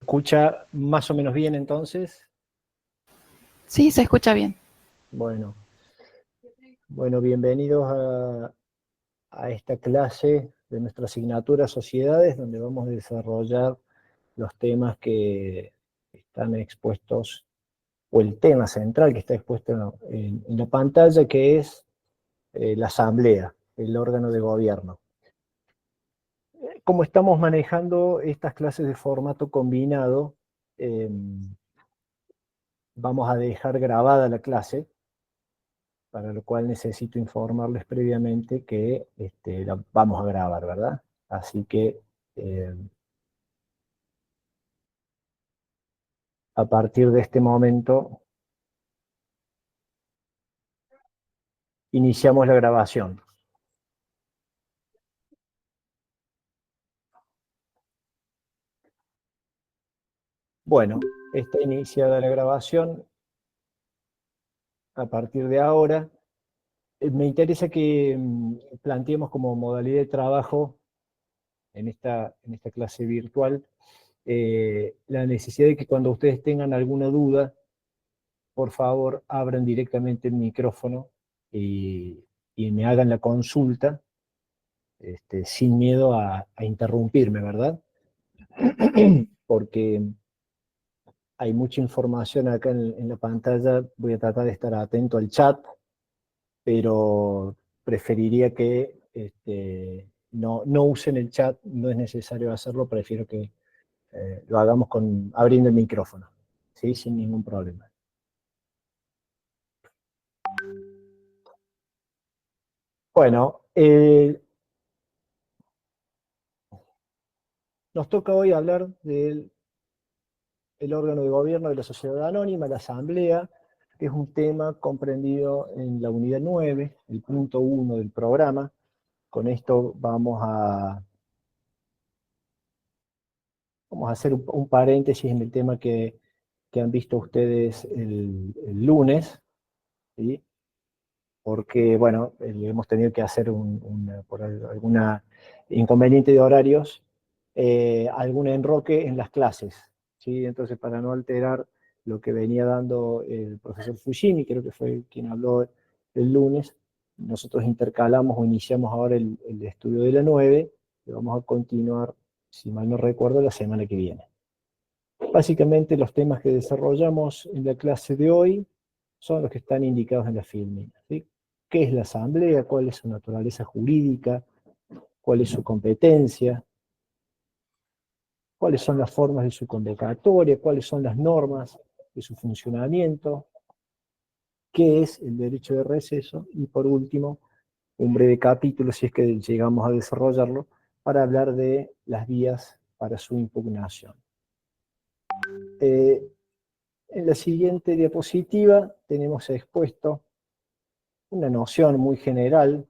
¿Escucha más o menos bien entonces? Sí, se escucha bien. Bueno, bienvenidos a esta clase de nuestra asignatura Sociedades, donde vamos a desarrollar los temas que están expuestos, o el tema central que está expuesto en la pantalla, que es la Asamblea, el órgano de gobierno. Como estamos manejando estas clases de formato combinado, eh, vamos a dejar grabada la clase, para lo cual necesito informarles previamente que la vamos a grabar, ¿verdad? Así que eh, a partir de este momento iniciamos la grabación. Bueno, está iniciada la grabación. A partir de ahora, me interesa que planteemos como modalidad de trabajo en esta clase virtual la necesidad de que cuando ustedes tengan alguna duda, por favor, abran directamente el micrófono y me hagan la consulta sin miedo a interrumpirme, ¿verdad? Porque hay mucha información acá en la pantalla, voy a tratar de estar atento al chat, pero preferiría que no usen el chat, no es necesario hacerlo, prefiero que lo hagamos abriendo el micrófono, ¿sí? Sin ningún problema. Bueno, nos toca hoy hablar del órgano de gobierno de la sociedad anónima, la asamblea, que es un tema comprendido en la unidad 9, el punto 1 del programa. Con esto vamos a hacer un paréntesis en el tema que han visto ustedes el lunes, ¿sí? Porque, bueno, hemos tenido que hacer por alguna inconveniente de horarios, algún enroque en las clases, ¿sí? Entonces, para no alterar lo que venía dando el profesor Fujimi, creo que fue quien habló el lunes, nosotros intercalamos o iniciamos ahora el estudio de la 9, y vamos a continuar, si mal no recuerdo, la semana que viene. Básicamente los temas que desarrollamos en la clase de hoy son los que están indicados en la filmina, ¿sí? ¿Qué es la asamblea? ¿Cuál es su naturaleza jurídica? ¿Cuál es su competencia? ¿Cuáles son las formas de su convocatoria? ¿Cuáles son las normas de su funcionamiento? ¿Qué es el derecho de receso? Y por último, un breve capítulo, si es que llegamos a desarrollarlo, para hablar de las vías para su impugnación. En la siguiente diapositiva tenemos expuesto una noción muy general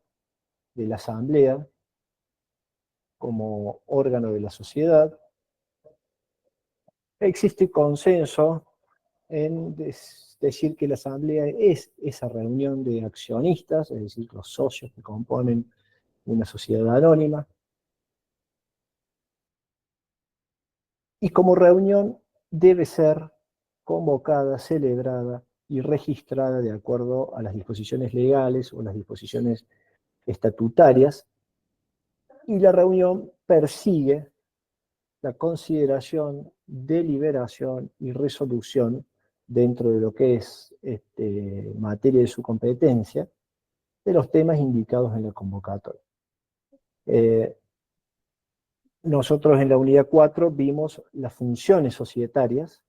de la asamblea como órgano de la sociedad. Existe consenso en decir que la asamblea es esa reunión de accionistas, es decir, los socios que componen una sociedad anónima, y como reunión debe ser convocada, celebrada y registrada de acuerdo a las disposiciones legales o las disposiciones estatutarias, y la reunión persigue la consideración, deliberación y resolución dentro de lo que es materia de su competencia de los temas indicados en la convocatoria. Nosotros en la unidad 4 vimos las funciones societarias,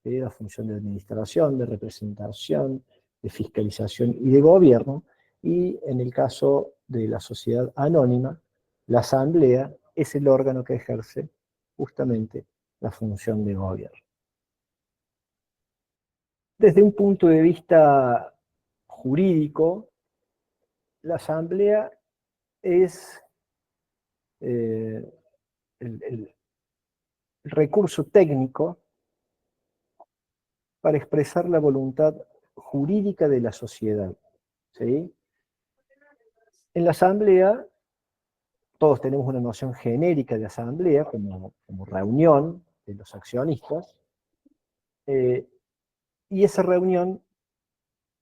la función de administración, de representación, de fiscalización y de gobierno, y en el caso de la sociedad anónima, la asamblea es el órgano que ejerce justamente la función de gobierno. Desde un punto de vista jurídico, la asamblea es eh, el recurso técnico para expresar la voluntad jurídica de la sociedad, ¿sí? En la asamblea todos tenemos una noción genérica de asamblea como reunión, de los accionistas, y esa reunión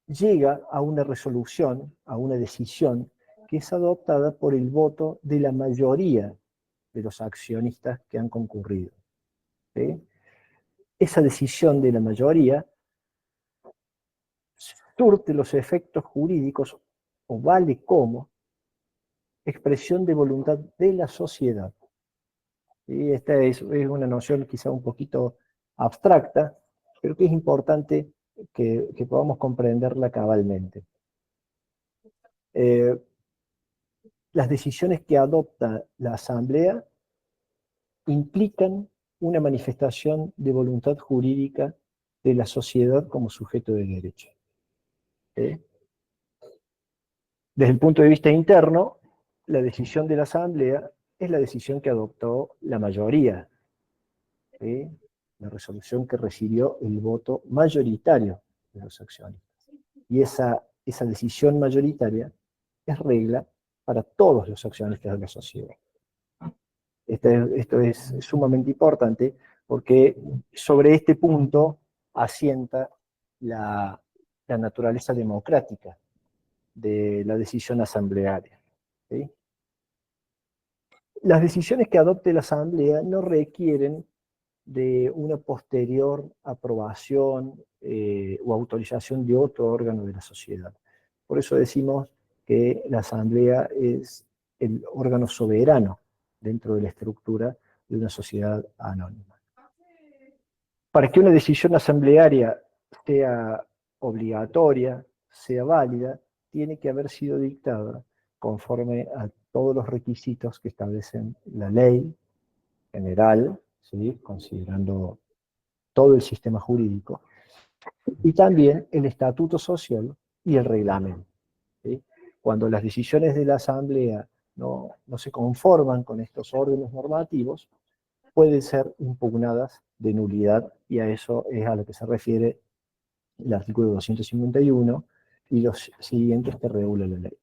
llega a una resolución, a una decisión, que es adoptada por el voto de la mayoría de los accionistas que han concurrido. ¿Sí? Esa decisión de la mayoría surte los efectos jurídicos o vale como expresión de voluntad de la sociedad. Y esta es una noción quizá un poquito abstracta, pero que es importante que podamos comprenderla cabalmente. Las decisiones que adopta la Asamblea implican una manifestación de voluntad jurídica de la sociedad como sujeto de derecho. ¿Sí? Desde el punto de vista interno, la decisión de la Asamblea es la decisión que adoptó la mayoría, ¿sí? La resolución que recibió el voto mayoritario de los accionistas. Y esa decisión mayoritaria es regla para todos los accionistas de la sociedad. Esto es sumamente importante porque sobre este punto asienta la naturaleza democrática de la decisión asamblearia. ¿Sí? Las decisiones que adopte la Asamblea no requieren de una posterior aprobación o autorización de otro órgano de la sociedad. Por eso decimos que la Asamblea es el órgano soberano dentro de la estructura de una sociedad anónima. Para que una decisión asamblearia sea obligatoria, sea válida, tiene que haber sido dictada conforme a todos los requisitos que establecen la ley general, ¿sí? Considerando todo el sistema jurídico, y también el estatuto social y el reglamento. ¿Sí? Cuando las decisiones de la Asamblea no se conforman con estos órdenes normativos, pueden ser impugnadas de nulidad, y a eso es a lo que se refiere el artículo 251 y los siguientes que regula la ley.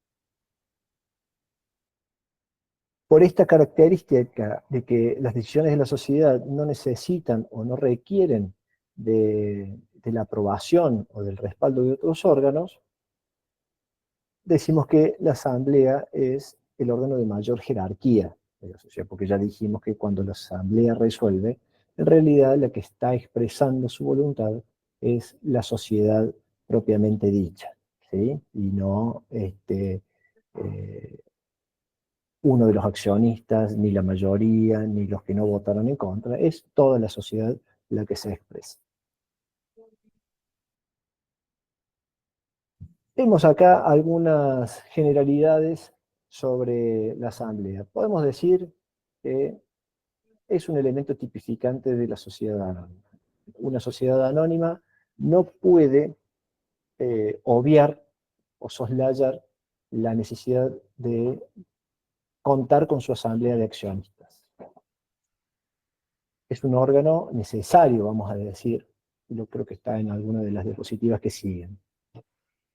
Por esta característica de que las decisiones de la sociedad no necesitan o no requieren de la aprobación o del respaldo de otros órganos, decimos que la Asamblea es el órgano de mayor jerarquía de la sociedad, porque ya dijimos que cuando la Asamblea resuelve, en realidad la que está expresando su voluntad es la sociedad propiamente dicha, ¿sí? Y no uno de los accionistas, ni la mayoría, ni los que no votaron en contra, es toda la sociedad la que se expresa. Vemos acá algunas generalidades sobre la Asamblea. Podemos decir que es un elemento tipificante de la sociedad anónima. Una sociedad anónima no puede obviar o soslayar la necesidad de contar con su asamblea de accionistas. Es un órgano necesario, vamos a decir, y yo creo que está en alguna de las diapositivas que siguen.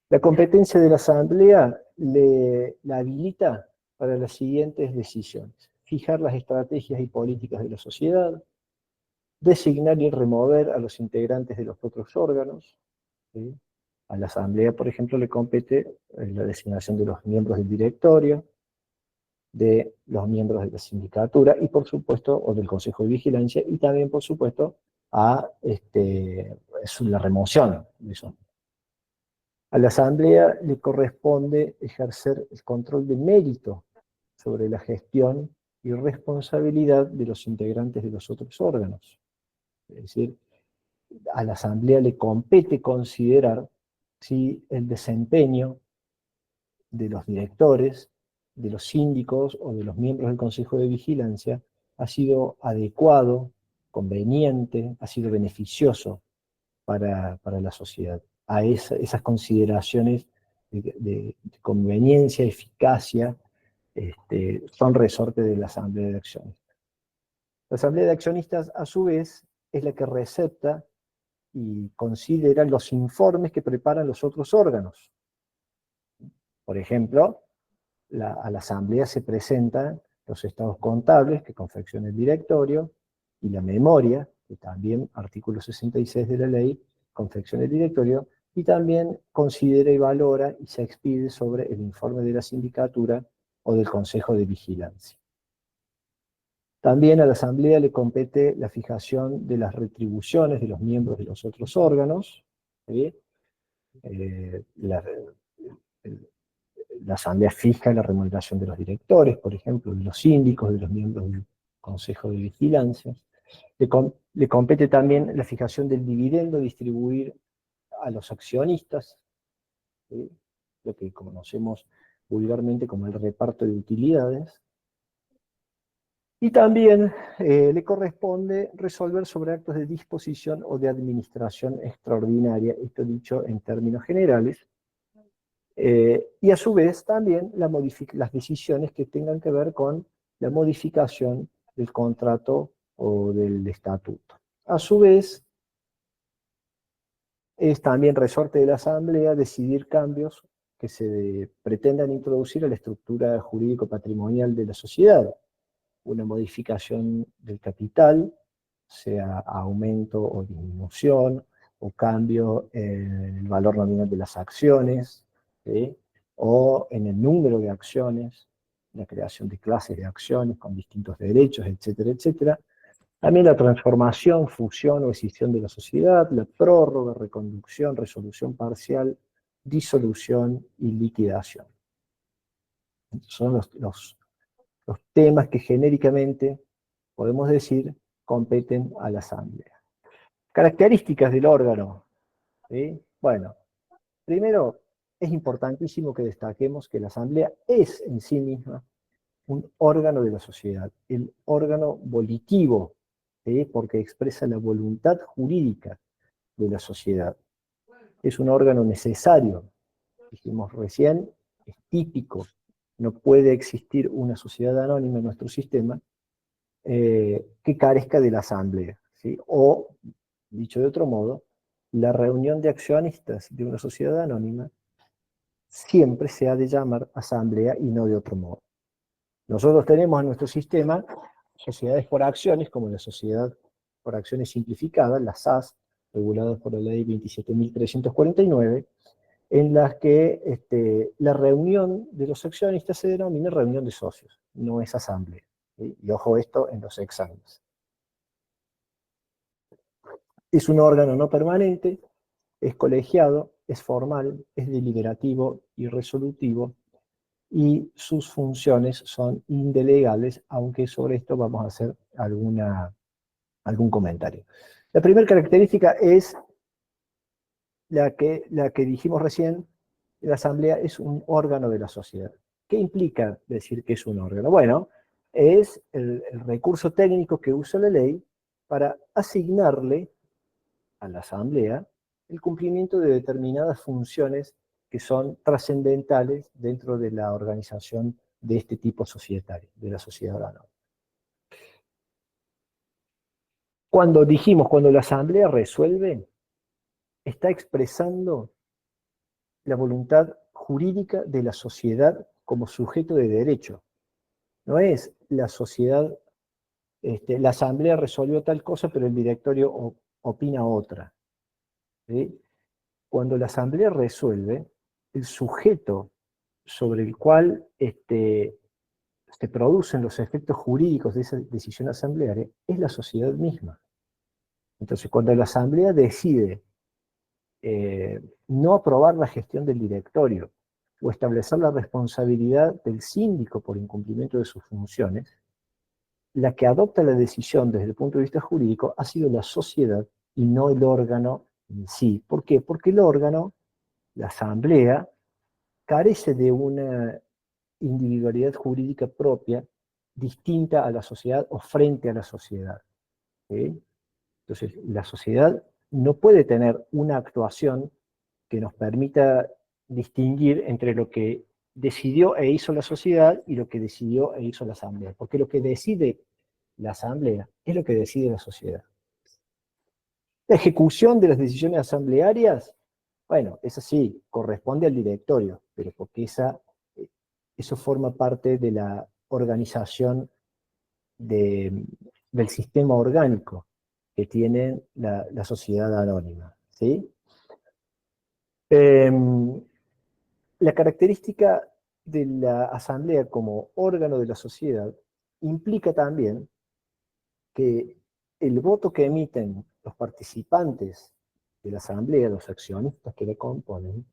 La competencia de la Asamblea la habilita para las siguientes decisiones: fijar las estrategias y políticas de la sociedad, designar y remover a los integrantes de los otros órganos. ¿Sí? A la Asamblea, por ejemplo, le compete la designación de los miembros del directorio, de los miembros de la sindicatura y, por supuesto, o del Consejo de Vigilancia, y también, por supuesto, a la remoción de eso. A la Asamblea le corresponde ejercer el control de mérito sobre la gestión y responsabilidad de los integrantes de los otros órganos. Es decir, a la Asamblea le compete considerar si el desempeño de los directores, de los síndicos o de los miembros del Consejo de Vigilancia ha sido adecuado, conveniente, ha sido beneficioso para la sociedad. A esas consideraciones de conveniencia, eficacia, son resorte de la Asamblea de Accionistas. La Asamblea de Accionistas, a su vez, es la que recepta y considera los informes que preparan los otros órganos. Por ejemplo, a la Asamblea se presentan los estados contables que confecciona el directorio y la memoria que también artículo 66 de la ley confecciona el directorio, y también considera y valora y se expide sobre el informe de la sindicatura o del Consejo de Vigilancia. También a la Asamblea le compete la fijación de las retribuciones de los miembros de los otros órganos, ¿sí? La Asamblea fija la remuneración de los directores, por ejemplo, de los síndicos, de los miembros del Consejo de Vigilancia. Le compete también la fijación del dividendo a distribuir a los accionistas, ¿sí? Lo que conocemos vulgarmente como el reparto de utilidades. Y también le corresponde resolver sobre actos de disposición o de administración extraordinaria, esto dicho en términos generales, y a su vez también las decisiones que tengan que ver con la modificación del contrato o del estatuto. A su vez, es también resorte de la Asamblea decidir cambios que se pretendan introducir a la estructura jurídico-patrimonial de la sociedad. Una modificación del capital, sea aumento o disminución, o cambio en el valor nominal de las acciones, ¿sí? O en el número de acciones, la creación de clases de acciones con distintos derechos, etcétera, etcétera. También la transformación, fusión o escisión de la sociedad, la prórroga, reconducción, resolución parcial, disolución y liquidación. Son los temas que genéricamente, podemos decir, competen a la Asamblea. Características del órgano, ¿sí? Bueno, primero, es importantísimo que destaquemos que la Asamblea es en sí misma un órgano de la sociedad, el órgano volitivo, ¿sí? Porque expresa la voluntad jurídica de la sociedad. Es un órgano necesario, dijimos recién, es típico, no puede existir una sociedad anónima en nuestro sistema que carezca de la asamblea, ¿sí? O, dicho de otro modo, la reunión de accionistas de una sociedad anónima siempre se ha de llamar asamblea y no de otro modo. Nosotros tenemos en nuestro sistema sociedades por acciones, como la sociedad por acciones simplificadas, las SAS, reguladas por la ley 27.349, en las que la reunión de los accionistas se denomina reunión de socios, no es asamblea. ¿Sí? Y ojo esto en los exámenes. Es un órgano no permanente, es colegiado, es formal, es deliberativo y resolutivo, y sus funciones son indelegables, aunque sobre esto vamos a hacer algún comentario. La primera característica es la que dijimos recién: la Asamblea es un órgano de la sociedad. ¿Qué implica decir que es un órgano? Bueno, es el recurso técnico que usa la ley para asignarle a la Asamblea el cumplimiento de determinadas funciones que son trascendentales dentro de la organización de este tipo societario, de la sociedad anónima. Cuando la Asamblea resuelve, está expresando la voluntad jurídica de la sociedad como sujeto de derecho. No es la sociedad, la Asamblea resolvió tal cosa, pero el directorio opina otra, ¿sí? Cuando la Asamblea resuelve, el sujeto sobre el cual se producen los efectos jurídicos de esa decisión asamblearia es la sociedad misma. Entonces, cuando la Asamblea decide no aprobar la gestión del directorio o establecer la responsabilidad del síndico por incumplimiento de sus funciones, la que adopta la decisión desde el punto de vista jurídico ha sido la sociedad y no el órgano en sí. ¿Por qué? Porque el órgano, la Asamblea, carece de una individualidad jurídica propia distinta a la sociedad o frente a la sociedad, ¿sí? Entonces, la sociedad no puede tener una actuación que nos permita distinguir entre lo que decidió e hizo la sociedad y lo que decidió e hizo la Asamblea. Porque lo que decide la Asamblea es lo que decide la sociedad. La ejecución de las decisiones asamblearias, bueno, eso sí, corresponde al directorio, pero porque eso forma parte de la organización del sistema orgánico que tiene la sociedad anónima, ¿sí? La característica de la asamblea como órgano de la sociedad implica también que el voto que emiten los participantes de la asamblea, los accionistas que la componen,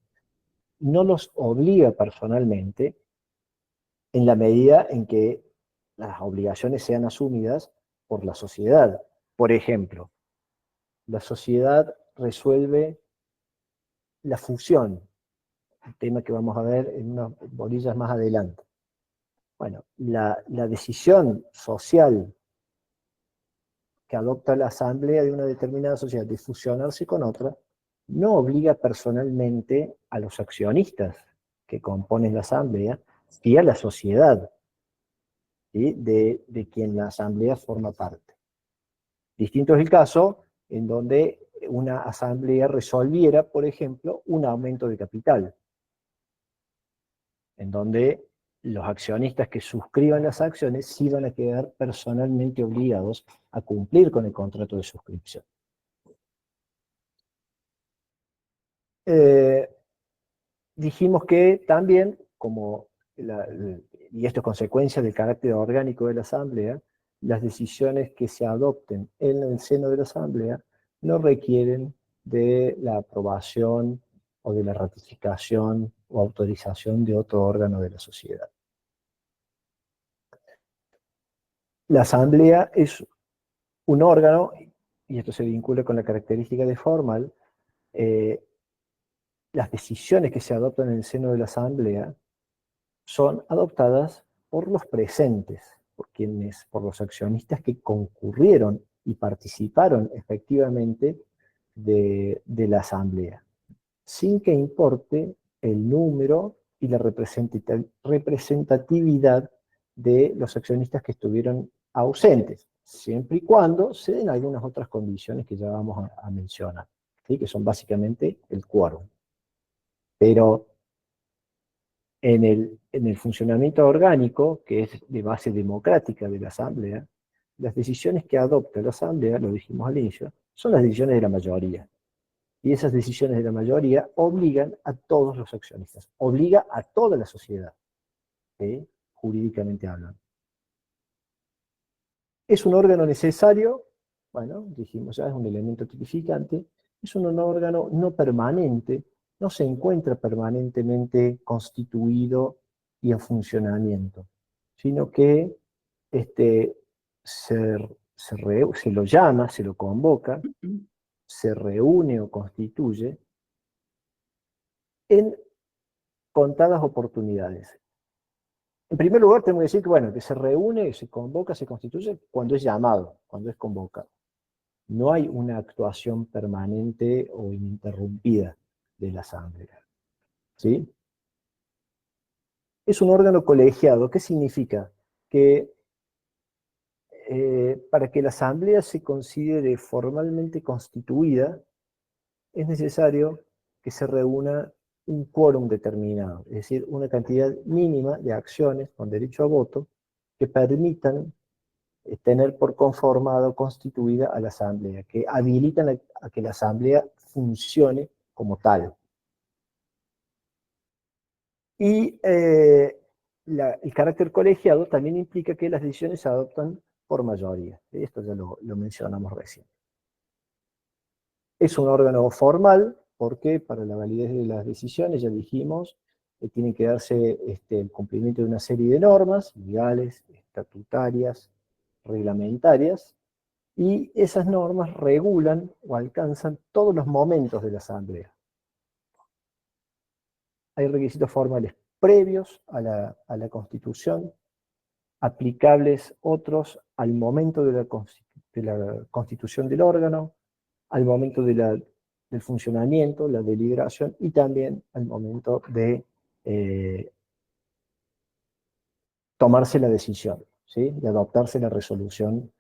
no los obliga personalmente en la medida en que las obligaciones sean asumidas por la sociedad. Por ejemplo, la sociedad resuelve la fusión, un tema que vamos a ver en unas bolillas más adelante. Bueno, la decisión social que adopta la asamblea de una determinada sociedad de fusionarse con otra, no obliga personalmente a los accionistas que componen la asamblea y a la sociedad, ¿sí? de quien la asamblea forma parte. Distinto es el caso en donde una asamblea resolviera, por ejemplo, un aumento de capital, en donde los accionistas que suscriban las acciones sí van a quedar personalmente obligados a cumplir con el contrato de suscripción. Dijimos que también, y esto es consecuencia del carácter orgánico de la Asamblea, las decisiones que se adopten en el seno de la Asamblea no requieren de la aprobación o de la ratificación o autorización de otro órgano de la sociedad. La Asamblea es un órgano, y esto se vincula con la característica de formal, las decisiones que se adoptan en el seno de la Asamblea son adoptadas por los presentes, por los accionistas que concurrieron y participaron efectivamente de la Asamblea, sin que importe el número y la representatividad de los accionistas que estuvieron ausentes, siempre y cuando se den algunas otras condiciones que ya vamos a mencionar, ¿sí? Que son básicamente el quórum. Pero en el funcionamiento orgánico, que es de base democrática de la Asamblea, las decisiones que adopta la Asamblea, lo dijimos al inicio, son las decisiones de la mayoría. Y esas decisiones de la mayoría obligan a todos los accionistas, obliga a toda la sociedad, jurídicamente hablando. ¿Es un órgano necesario? Bueno, dijimos ya, es un elemento tipificante. Es un órgano no permanente, no se encuentra permanentemente constituido y en funcionamiento, sino que se lo llama, se lo convoca, se reúne o constituye en contadas oportunidades. En primer lugar, tenemos que decir que, bueno, que se reúne, se convoca, se constituye cuando es llamado, cuando es convocado. No hay una actuación permanente o ininterrumpida de la Asamblea, ¿sí? Es un órgano colegiado. ¿Qué significa? Que para que la Asamblea se considere formalmente constituida, es necesario que se reúna un quórum determinado, es decir, una cantidad mínima de acciones con derecho a voto que permitan tener por conformado, constituida a la Asamblea, que habilitan a que la Asamblea funcione como tal. Y el carácter colegiado también implica que las decisiones se adoptan por mayoría. Esto ya lo mencionamos recién. Es un órgano formal, porque para la validez de las decisiones, ya dijimos, tiene que darse el cumplimiento de una serie de normas legales, estatutarias, reglamentarias, y esas normas regulan o alcanzan todos los momentos de la Asamblea. Hay requisitos formales previos a la Constitución, aplicables otros al momento de la constitución del órgano, al momento del funcionamiento, la deliberación, y también al momento de tomarse la decisión, ¿sí? De adoptarse la resolución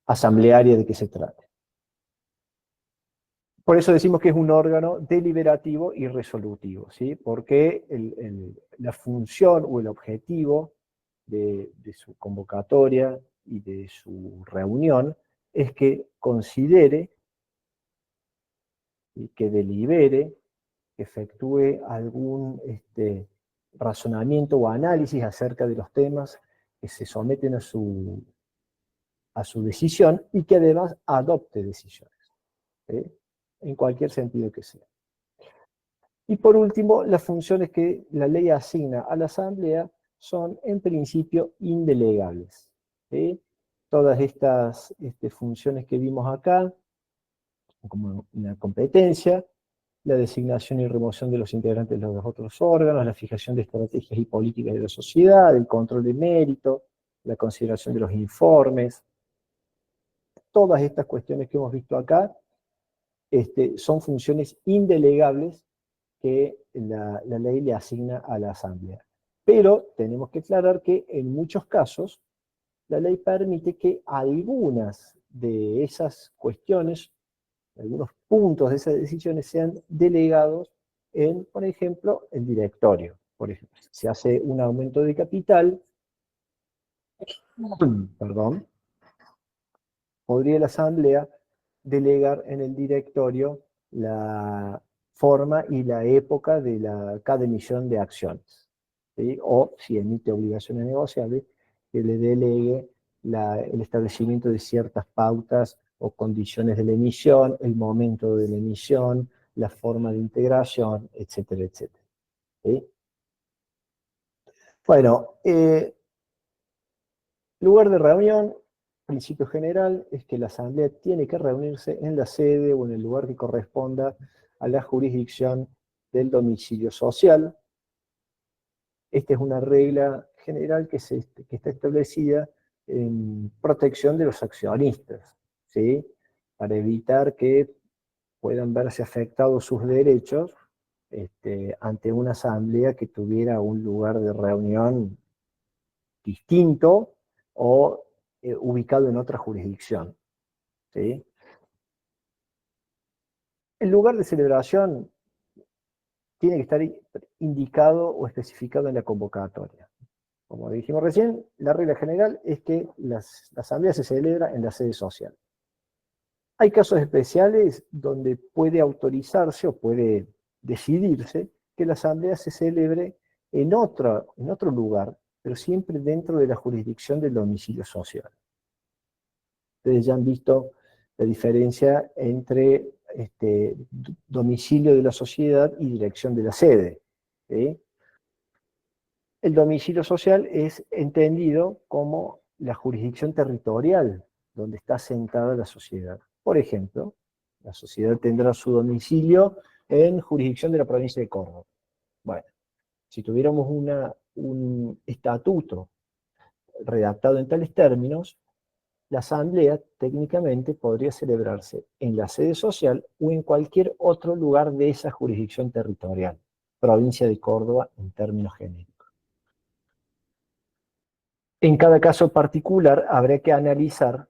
asamblearia de que se trate. Por eso decimos que es un órgano deliberativo y resolutivo, ¿sí? Porque la función o el objetivo de su convocatoria, y de su reunión es que considere y que delibere, que efectúe algún razonamiento o análisis acerca de los temas que se someten a su decisión y que además adopte decisiones, ¿sí? En cualquier sentido que sea. Y por último, las funciones que la ley asigna a la Asamblea son en principio indelegables, ¿sí? Todas estas funciones que vimos acá, como una competencia, la designación y remoción de los integrantes de los otros órganos, la fijación de estrategias y políticas de la sociedad, el control de mérito, la consideración de los informes, todas estas cuestiones que hemos visto acá son funciones indelegables que la ley le asigna a la Asamblea. Pero tenemos que aclarar que en muchos casos la ley permite que algunas de esas cuestiones, algunos puntos de esas decisiones sean delegados en, por ejemplo, el directorio. Por ejemplo, si se hace un aumento de capital, perdón, podría la Asamblea delegar en el directorio la forma y la época de cada emisión de acciones, ¿sí? O si emite obligaciones negociables, que le delegue el establecimiento de ciertas pautas o condiciones de la emisión, el momento de la emisión, la forma de integración, etcétera, etcétera, ¿sí? Bueno, lugar de reunión, principio general, es que la Asamblea tiene que reunirse en la sede o en el lugar que corresponda a la jurisdicción del domicilio social. Esta es una regla general que está establecida en protección de los accionistas, ¿sí? Para evitar que puedan verse afectados sus derechos ante una asamblea que tuviera un lugar de reunión distinto o ubicado en otra jurisdicción, ¿sí? El lugar de celebración tiene que estar indicado o especificado en la convocatoria. Como dijimos recién, la regla general es que la asamblea se celebra en la sede social. Hay casos especiales donde puede autorizarse o puede decidirse que la asamblea se celebre en otro lugar, pero siempre dentro de la jurisdicción del domicilio social. Ustedes ya han visto la diferencia entre domicilio de la sociedad y dirección de la sede, ¿sí? El domicilio social es entendido como la jurisdicción territorial donde está asentada la sociedad. Por ejemplo, la sociedad tendrá su domicilio en jurisdicción de la provincia de Córdoba. Bueno, si tuviéramos un estatuto redactado en tales términos, la asamblea técnicamente podría celebrarse en la sede social o en cualquier otro lugar de esa jurisdicción territorial, provincia de Córdoba en términos genéricos. En cada caso particular habrá que analizar,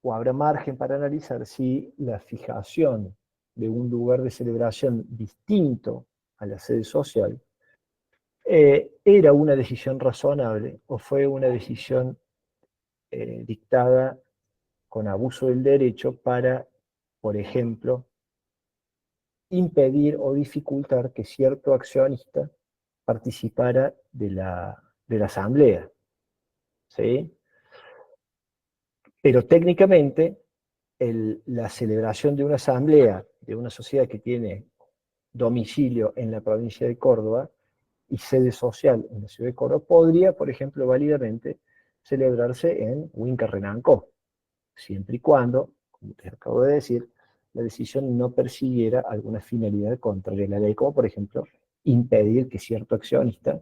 o habrá margen para analizar, si la fijación de un lugar de celebración distinto a la sede social era una decisión razonable o fue una decisión dictada con abuso del derecho para, por ejemplo, impedir o dificultar que cierto accionista participara de la asamblea, ¿sí? Pero técnicamente, la celebración de una asamblea de una sociedad que tiene domicilio en la provincia de Córdoba y sede social en la ciudad de Córdoba podría, por ejemplo, válidamente celebrarse en Huinca-Renancó, siempre y cuando, como te acabo de decir, la decisión no persiguiera alguna finalidad contraria a la ley, como por ejemplo impedir que cierto accionista,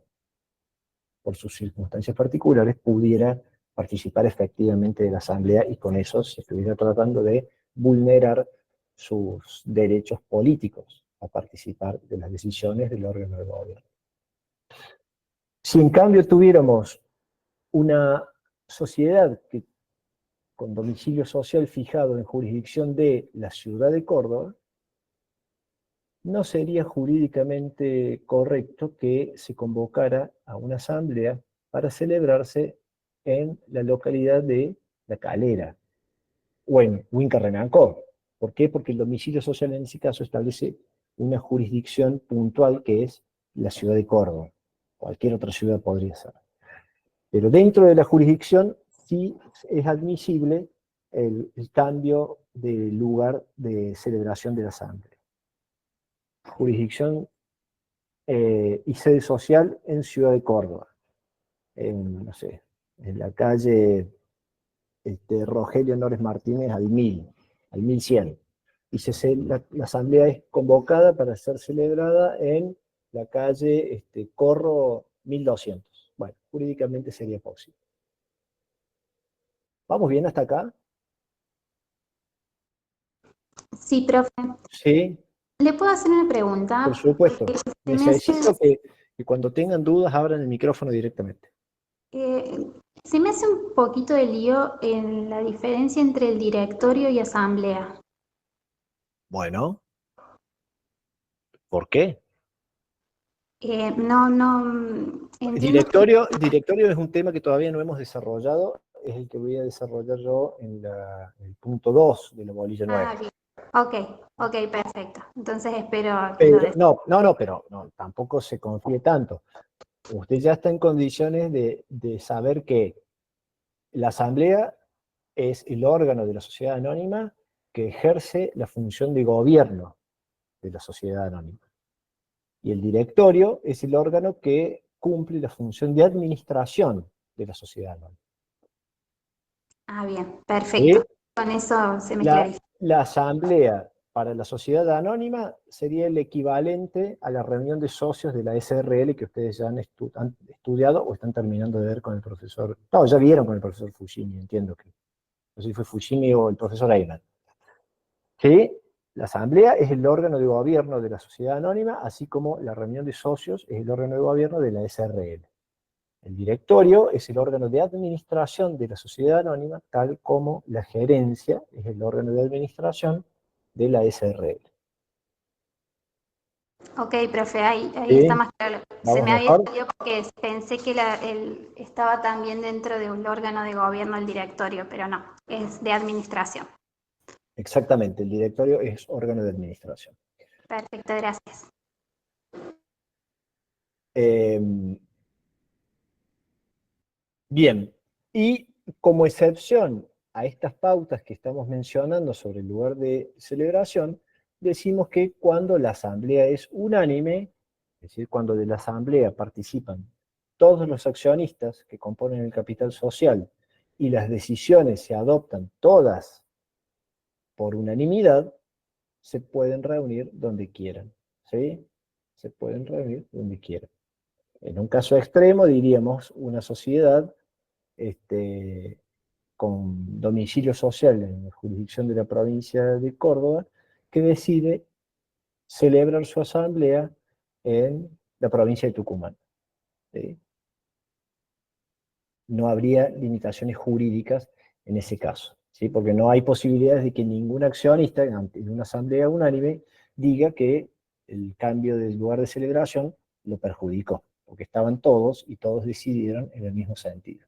por sus circunstancias particulares, pudiera participar efectivamente de la asamblea y con eso se estuviera tratando de vulnerar sus derechos políticos a participar de las decisiones del órgano de gobierno. Si en cambio tuviéramos una sociedad con domicilio social fijado en jurisdicción de la ciudad de Córdoba, no sería jurídicamente correcto que se convocara a una asamblea para celebrarse en la localidad de La Calera, o en Huinca Renancó. ¿Por qué? Porque el domicilio social en ese caso establece una jurisdicción puntual que es la ciudad de Córdoba. Cualquier otra ciudad podría ser. Pero dentro de la jurisdicción sí es admisible el cambio de lugar de celebración de la asamblea. Jurisdicción y sede social en Ciudad de Córdoba, no sé, en la calle Rogelio Nores Martínez al 1100. Y la asamblea es convocada para ser celebrada en la calle Corro 1200. Bueno, jurídicamente sería posible. ¿Vamos bien hasta acá? Sí, profe. Sí, ¿Le puedo hacer una por pregunta? supuesto. Se me hace, Necesito que cuando tengan dudas abran el micrófono directamente. se me hace un poquito de lío en la diferencia entre el directorio y asamblea. Bueno, ¿por qué? No, entiendo. Directorio es un tema que todavía no hemos desarrollado, es el que voy a desarrollar yo en el punto 2 de la bolilla 9. Ah, bien. Ok, perfecto. Entonces espero que lo Pero, no, tampoco se confíe tanto. Usted ya está en condiciones de saber que la asamblea es el órgano de la sociedad anónima que ejerce la función de gobierno de la sociedad anónima. Y el directorio es el órgano que cumple la función de administración de la sociedad anónima. Bien, ¿Sí? perfecto. Con eso se me La, clarifica. la asamblea para la sociedad anónima sería el equivalente a la reunión de socios de la SRL que ustedes ya han estudiado o están terminando de ver con el profesor. No, ya vieron con el profesor Fushimi, entiendo que. No sé si fue Fushimi o el profesor Ayman. ¿Sí? La asamblea es el órgano de gobierno de la sociedad anónima, así como la reunión de socios es el órgano de gobierno de la SRL. El directorio es el órgano de administración de la sociedad anónima, tal como la gerencia es el órgano de administración de la SRL. Ok, profe, ahí está ¿Sí? más claro. Se ¿Vamos me había mejor? salido porque pensé que él estaba también dentro de un órgano de gobierno, el directorio, pero no, es de administración. Exactamente, el directorio es órgano de administración. Perfecto, gracias. Eh, Bien, y como excepción a estas pautas que estamos mencionando sobre el lugar de celebración, decimos que cuando la asamblea es unánime, es decir, cuando de la asamblea participan todos los accionistas que componen el capital social y las decisiones se adoptan todas por unanimidad, se pueden reunir donde quieran, ¿sí? Se pueden reunir donde quieran. En un caso extremo diríamos una sociedad con domicilio social en la jurisdicción de la provincia de Córdoba, que decide celebrar su asamblea en la provincia de Tucumán. ¿Sí? No habría limitaciones jurídicas en ese caso, ¿sí? Porque no hay posibilidades de que ningún accionista en una asamblea unánime diga que el cambio del lugar de celebración lo perjudicó, porque estaban todos y todos decidieron en el mismo sentido.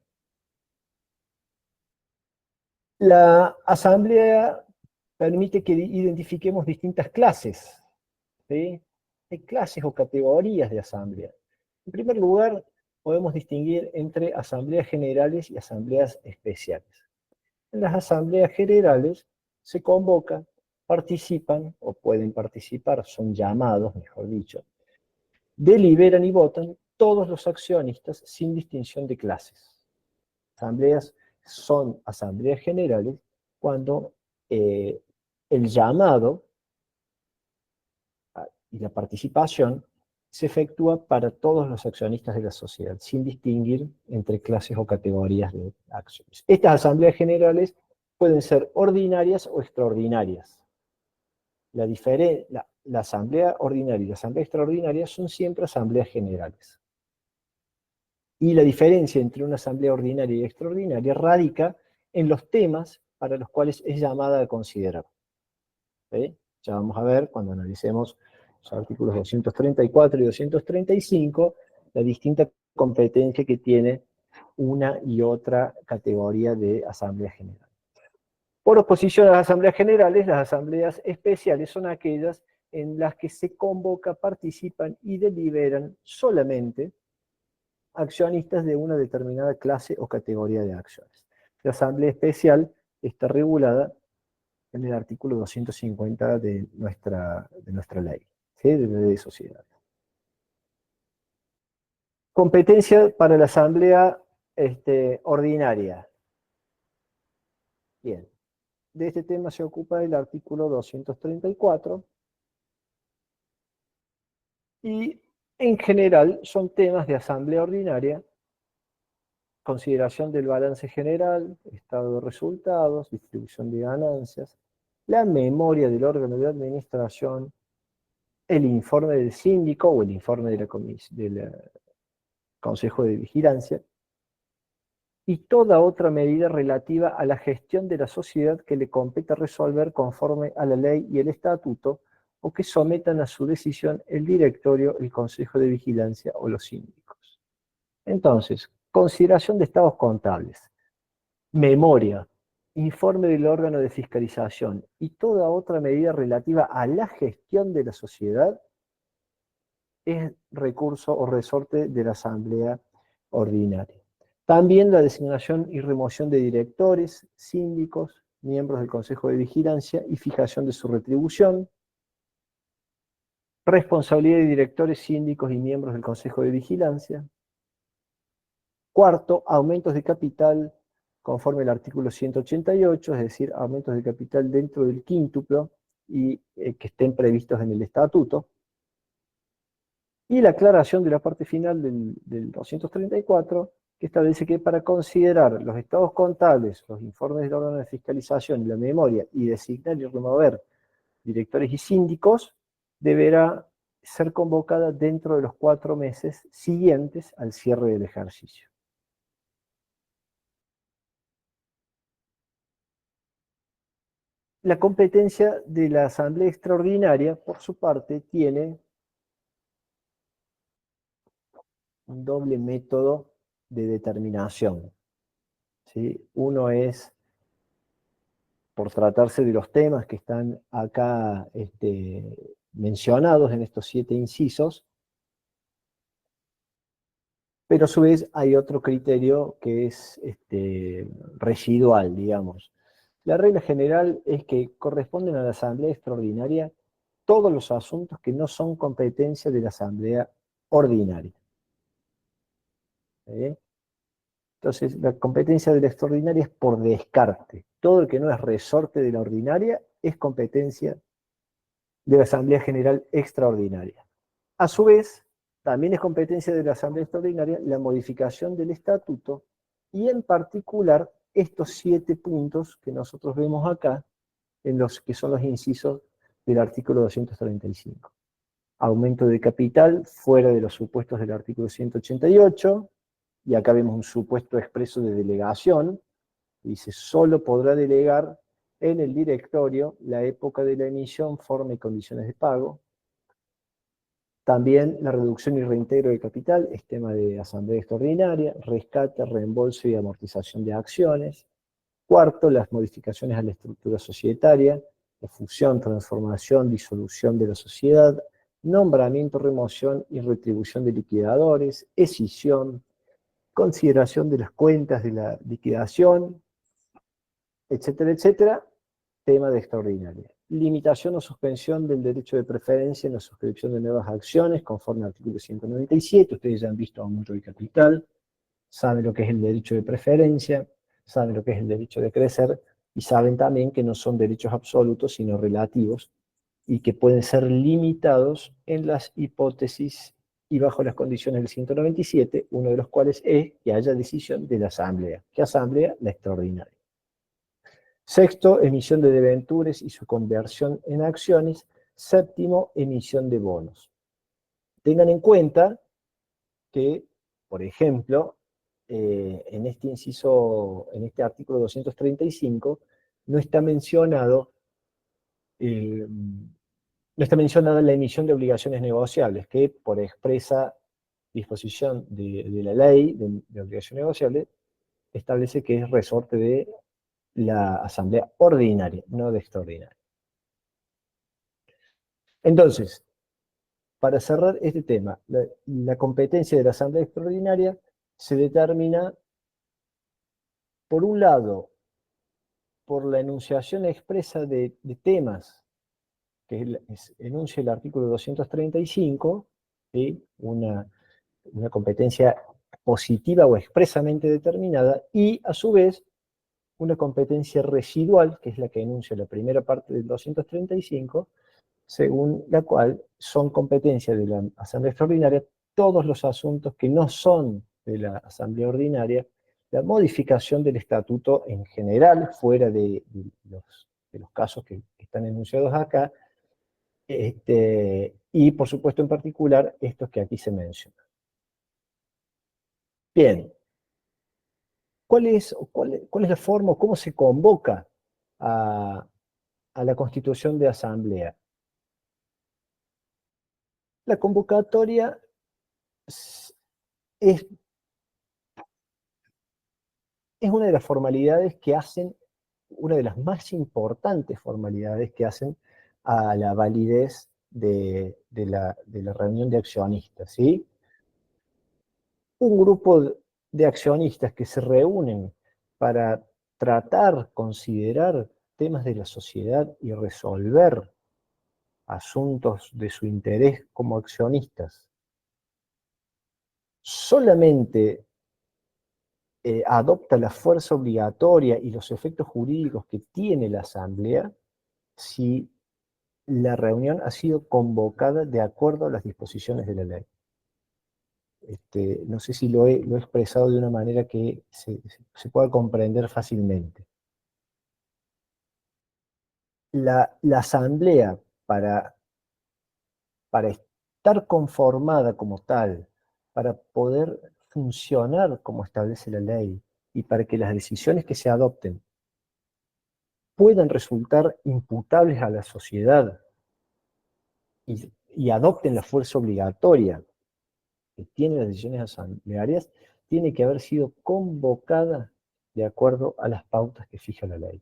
La asamblea permite que identifiquemos distintas clases, ¿sí? Hay clases o categorías de asamblea. En primer lugar, podemos distinguir entre asambleas generales y asambleas especiales. En las asambleas generales se convocan, participan o pueden participar, son llamados, mejor dicho, deliberan y votan todos los accionistas sin distinción de clases. Asambleas son asambleas generales cuando el llamado y la participación se efectúa para todos los accionistas de la sociedad, sin distinguir entre clases o categorías de acciones. Estas asambleas generales pueden ser ordinarias o extraordinarias. La asamblea ordinaria y la asamblea extraordinaria son siempre asambleas generales. Y la diferencia entre una asamblea ordinaria y extraordinaria radica en los temas para los cuales es llamada a considerar. ¿Sí? Ya vamos a ver, cuando analicemos los artículos 234 y 235, la distinta competencia que tiene una y otra categoría de asamblea general. Por oposición a las asambleas generales, las asambleas especiales son aquellas en las que se convoca, participan y deliberan solamente accionistas de una determinada clase o categoría de acciones. La asamblea especial está regulada en el artículo 250 de nuestra ley, ¿sí? De la ley de sociedad. Competencia para la asamblea ordinaria. Bien, de este tema se ocupa el artículo 234 y en general son temas de asamblea ordinaria, consideración del balance general, estado de resultados, distribución de ganancias, la memoria del órgano de administración, el informe del síndico o el informe del Consejo de Vigilancia, y toda otra medida relativa a la gestión de la sociedad que le compete resolver conforme a la ley y el estatuto, o que sometan a su decisión el directorio, el Consejo de Vigilancia o los síndicos. Entonces, consideración de estados contables, memoria, informe del órgano de fiscalización y toda otra medida relativa a la gestión de la sociedad es recurso o resorte de la asamblea ordinaria. También la designación y remoción de directores, síndicos, miembros del Consejo de Vigilancia y fijación de su retribución, responsabilidad de directores, síndicos y miembros del Consejo de Vigilancia. Cuarto, aumentos de capital conforme al artículo 188, es decir, aumentos de capital dentro del quíntuplo y que estén previstos en el estatuto. Y la aclaración de la parte final del 234, que establece que para considerar los estados contables, los informes del órgano de fiscalización y la memoria, y designar y remover directores y síndicos, deberá ser convocada dentro de los 4 meses siguientes al cierre del ejercicio. La competencia de la Asamblea Extraordinaria, por su parte, tiene un doble método de determinación, ¿sí? Uno es, por tratarse de los temas que están acá mencionados en estos 7 incisos, pero a su vez hay otro criterio que es residual, digamos. La regla general es que corresponden a la Asamblea Extraordinaria todos los asuntos que no son competencia de la Asamblea Ordinaria. ¿Sí? Entonces, la competencia de la extraordinaria es por descarte. Todo el que no es resorte de la ordinaria es competencia de la Asamblea General Extraordinaria. A su vez, también es competencia de la Asamblea Extraordinaria la modificación del estatuto y en particular estos 7 puntos que nosotros vemos acá, en los que son los incisos del artículo 235. Aumento de capital fuera de los supuestos del artículo 188, y acá vemos un supuesto expreso de delegación, dice, solo podrá delegar en el directorio la época de la emisión, forma y condiciones de pago. También la reducción y reintegro de capital es tema de asamblea extraordinaria, rescate, reembolso y amortización de acciones. Cuarto, las modificaciones a la estructura societaria, la fusión, transformación, disolución de la sociedad, nombramiento, remoción y retribución de liquidadores, escisión, consideración de las cuentas de la liquidación, etcétera, etcétera, tema de extraordinaria. Limitación o suspensión del derecho de preferencia en la suscripción de nuevas acciones, conforme al artículo 197, ustedes ya han visto aumento de capital, saben lo que es el derecho de preferencia, saben lo que es el derecho de crecer, y saben también que no son derechos absolutos, sino relativos, y que pueden ser limitados en las hipótesis y bajo las condiciones del 197, uno de los cuales es que haya decisión de la Asamblea. ¿Qué Asamblea? La extraordinaria. Sexto, emisión de debentures y su conversión en acciones. Séptimo, emisión de bonos. Tengan en cuenta que, por ejemplo, en este inciso, en este artículo 235, no está mencionado no está mencionada la emisión de obligaciones negociables, que por expresa disposición de la ley de obligación negociable establece que es resorte de la asamblea ordinaria, no de extraordinaria. Entonces, para cerrar este tema, la competencia de la asamblea extraordinaria se determina, por un lado, por la enunciación expresa de temas que enuncia el artículo 235, ¿sí? Una competencia positiva o expresamente determinada, y a su vez una competencia residual, que es la que enuncia la primera parte del 235, según la cual son competencias de la Asamblea Extraordinaria todos los asuntos que no son de la Asamblea Ordinaria, la modificación del estatuto en general, fuera de los casos que están enunciados acá, y por supuesto en particular estos que aquí se mencionan. Bien, ¿cuál es la forma, cómo se convoca a la constitución de asamblea? La convocatoria es una de las formalidades que hacen, una de las más importantes formalidades que hacen a la validez de la reunión de accionistas, ¿sí? Un grupo de accionistas que se reúnen para tratar, considerar temas de la sociedad y resolver asuntos de su interés como accionistas, solamente adopta la fuerza obligatoria y los efectos jurídicos que tiene la Asamblea si la reunión ha sido convocada de acuerdo a las disposiciones de la ley. No sé si lo he expresado de una manera que se pueda comprender fácilmente. La Asamblea, para estar conformada como tal, para poder funcionar como establece la ley, y para que las decisiones que se adopten puedan resultar imputables a la sociedad y adopten la fuerza obligatoria que tienen las decisiones asamblearias, tiene que haber sido convocada de acuerdo a las pautas que fija la ley.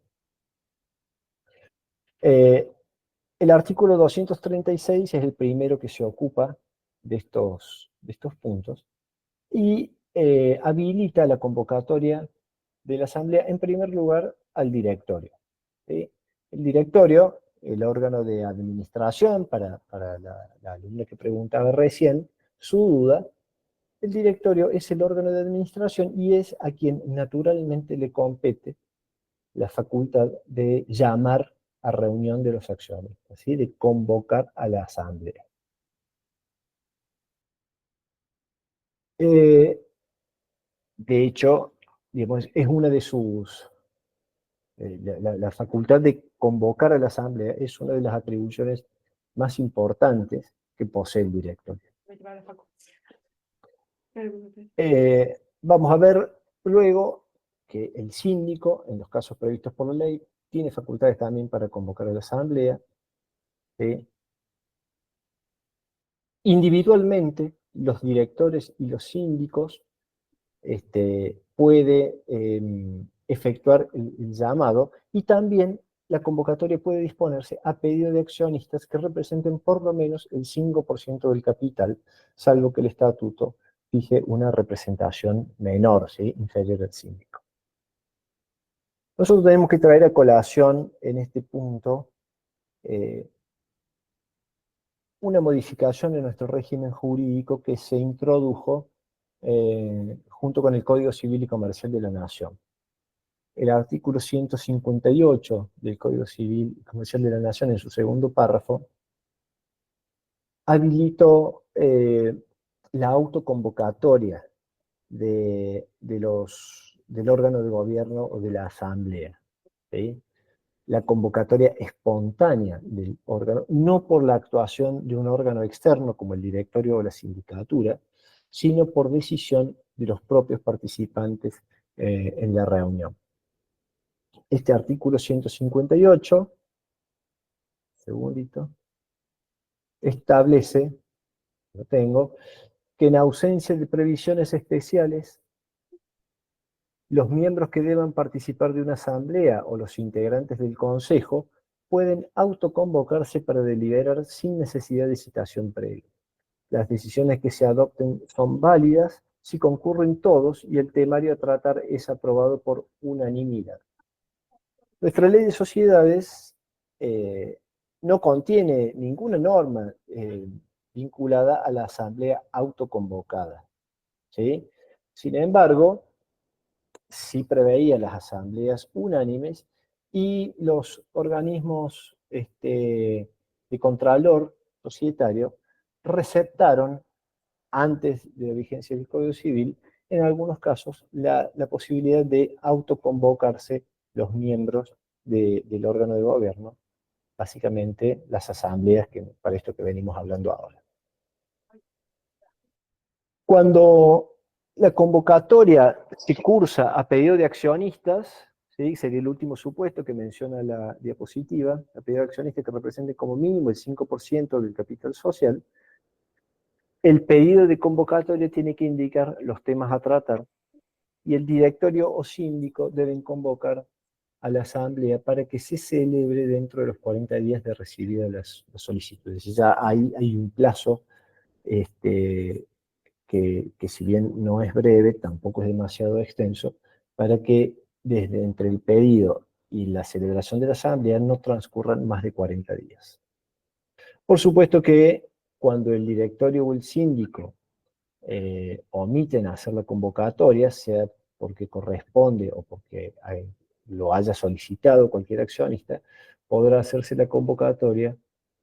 El artículo 236 es el primero que se ocupa de estos puntos y habilita la convocatoria de la Asamblea, en primer lugar, al directorio. ¿Sí? El directorio, el órgano de administración, para la alumna que preguntaba recién, su duda, el directorio es el órgano de administración y es a quien naturalmente le compete la facultad de llamar a reunión de los accionistas, ¿sí? De convocar a la asamblea. De hecho, digamos, es una de sus... la facultad de convocar a la asamblea es una de las atribuciones más importantes que posee el directorio. Vamos a ver luego que el síndico, en los casos previstos por la ley, tiene facultades también para convocar a la asamblea. Individualmente, los directores y los síndicos puede efectuar el llamado, y también la convocatoria puede disponerse a pedido de accionistas que representen por lo menos el 5% del capital, salvo que el estatuto fije una representación menor, ¿sí? Inferior al síndico. Nosotros tenemos que traer a colación en este punto una modificación de nuestro régimen jurídico que se introdujo junto con el Código Civil y Comercial de la Nación. El artículo 158 del Código Civil y Comercial de la Nación, en su segundo párrafo, habilitó la autoconvocatoria del órgano de gobierno o de la asamblea, ¿sí? La convocatoria espontánea del órgano, no por la actuación de un órgano externo como el directorio o la sindicatura, sino por decisión de los propios participantes en la reunión. Este artículo 158, segundito, establece, lo tengo, que en ausencia de previsiones especiales, los miembros que deban participar de una asamblea o los integrantes del consejo pueden autoconvocarse para deliberar sin necesidad de citación previa. Las decisiones que se adopten son válidas si concurren todos y el temario a tratar es aprobado por unanimidad. Nuestra ley de sociedades no contiene ninguna norma vinculada a la asamblea autoconvocada, ¿sí? Sin embargo, sí preveía las asambleas unánimes y los organismos de contralor societario receptaron, antes de la vigencia del Código Civil, en algunos casos, la posibilidad de autoconvocarse los miembros del órgano de gobierno, básicamente las asambleas, que para esto que venimos hablando ahora. Cuando la convocatoria se cursa a pedido de accionistas, ¿sí? Sería el último supuesto que menciona la diapositiva, a pedido de accionistas que representen como mínimo el 5% del capital social, el pedido de convocatoria tiene que indicar los temas a tratar y el directorio o síndico deben convocar a la asamblea para que se celebre dentro de los 40 días de recibidas las solicitudes. Ya hay un plazo que si bien no es breve, tampoco es demasiado extenso, para que desde entre el pedido y la celebración de la asamblea no transcurran más de 40 días. Por supuesto que cuando el directorio o el síndico omiten hacer la convocatoria, sea porque corresponde o porque lo haya solicitado cualquier accionista, podrá hacerse la convocatoria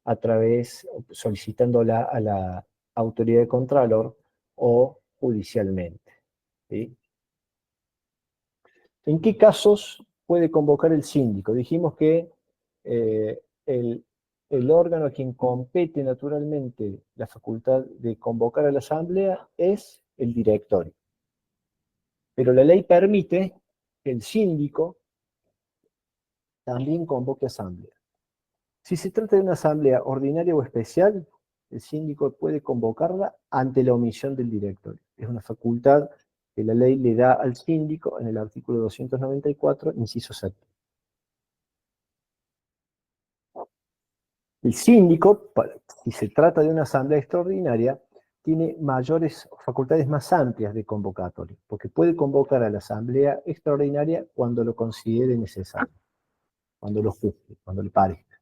a través, solicitándola a la autoridad de contralor o judicialmente, ¿sí? ¿En qué casos puede convocar el síndico? Dijimos que el órgano a quien compete naturalmente la facultad de convocar a la asamblea es el directorio. Pero la ley permite que el síndico también convoque asamblea. Si se trata de una asamblea ordinaria o especial, el síndico puede convocarla ante la omisión del directorio. Es una facultad que la ley le da al síndico en el artículo 294, inciso 7. El síndico, si se trata de una asamblea extraordinaria, tiene facultades más amplias de convocatoria, porque puede convocar a la asamblea extraordinaria cuando lo considere necesario, cuando lo juzgue, cuando le parezca.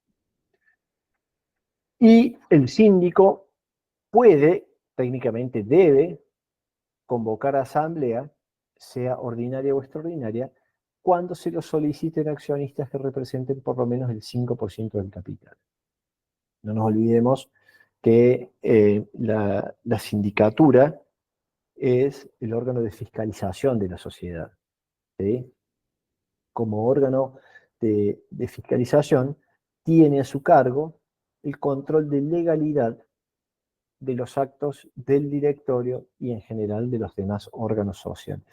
Y el síndico puede, técnicamente debe, convocar a asamblea, sea ordinaria o extraordinaria, cuando se lo soliciten accionistas que representen por lo menos el 5% del capital. No nos olvidemos que la sindicatura es el órgano de fiscalización de la sociedad, ¿sí? Como órgano de fiscalización, tiene a su cargo el control de legalidad de los actos del directorio y en general de los demás órganos sociales.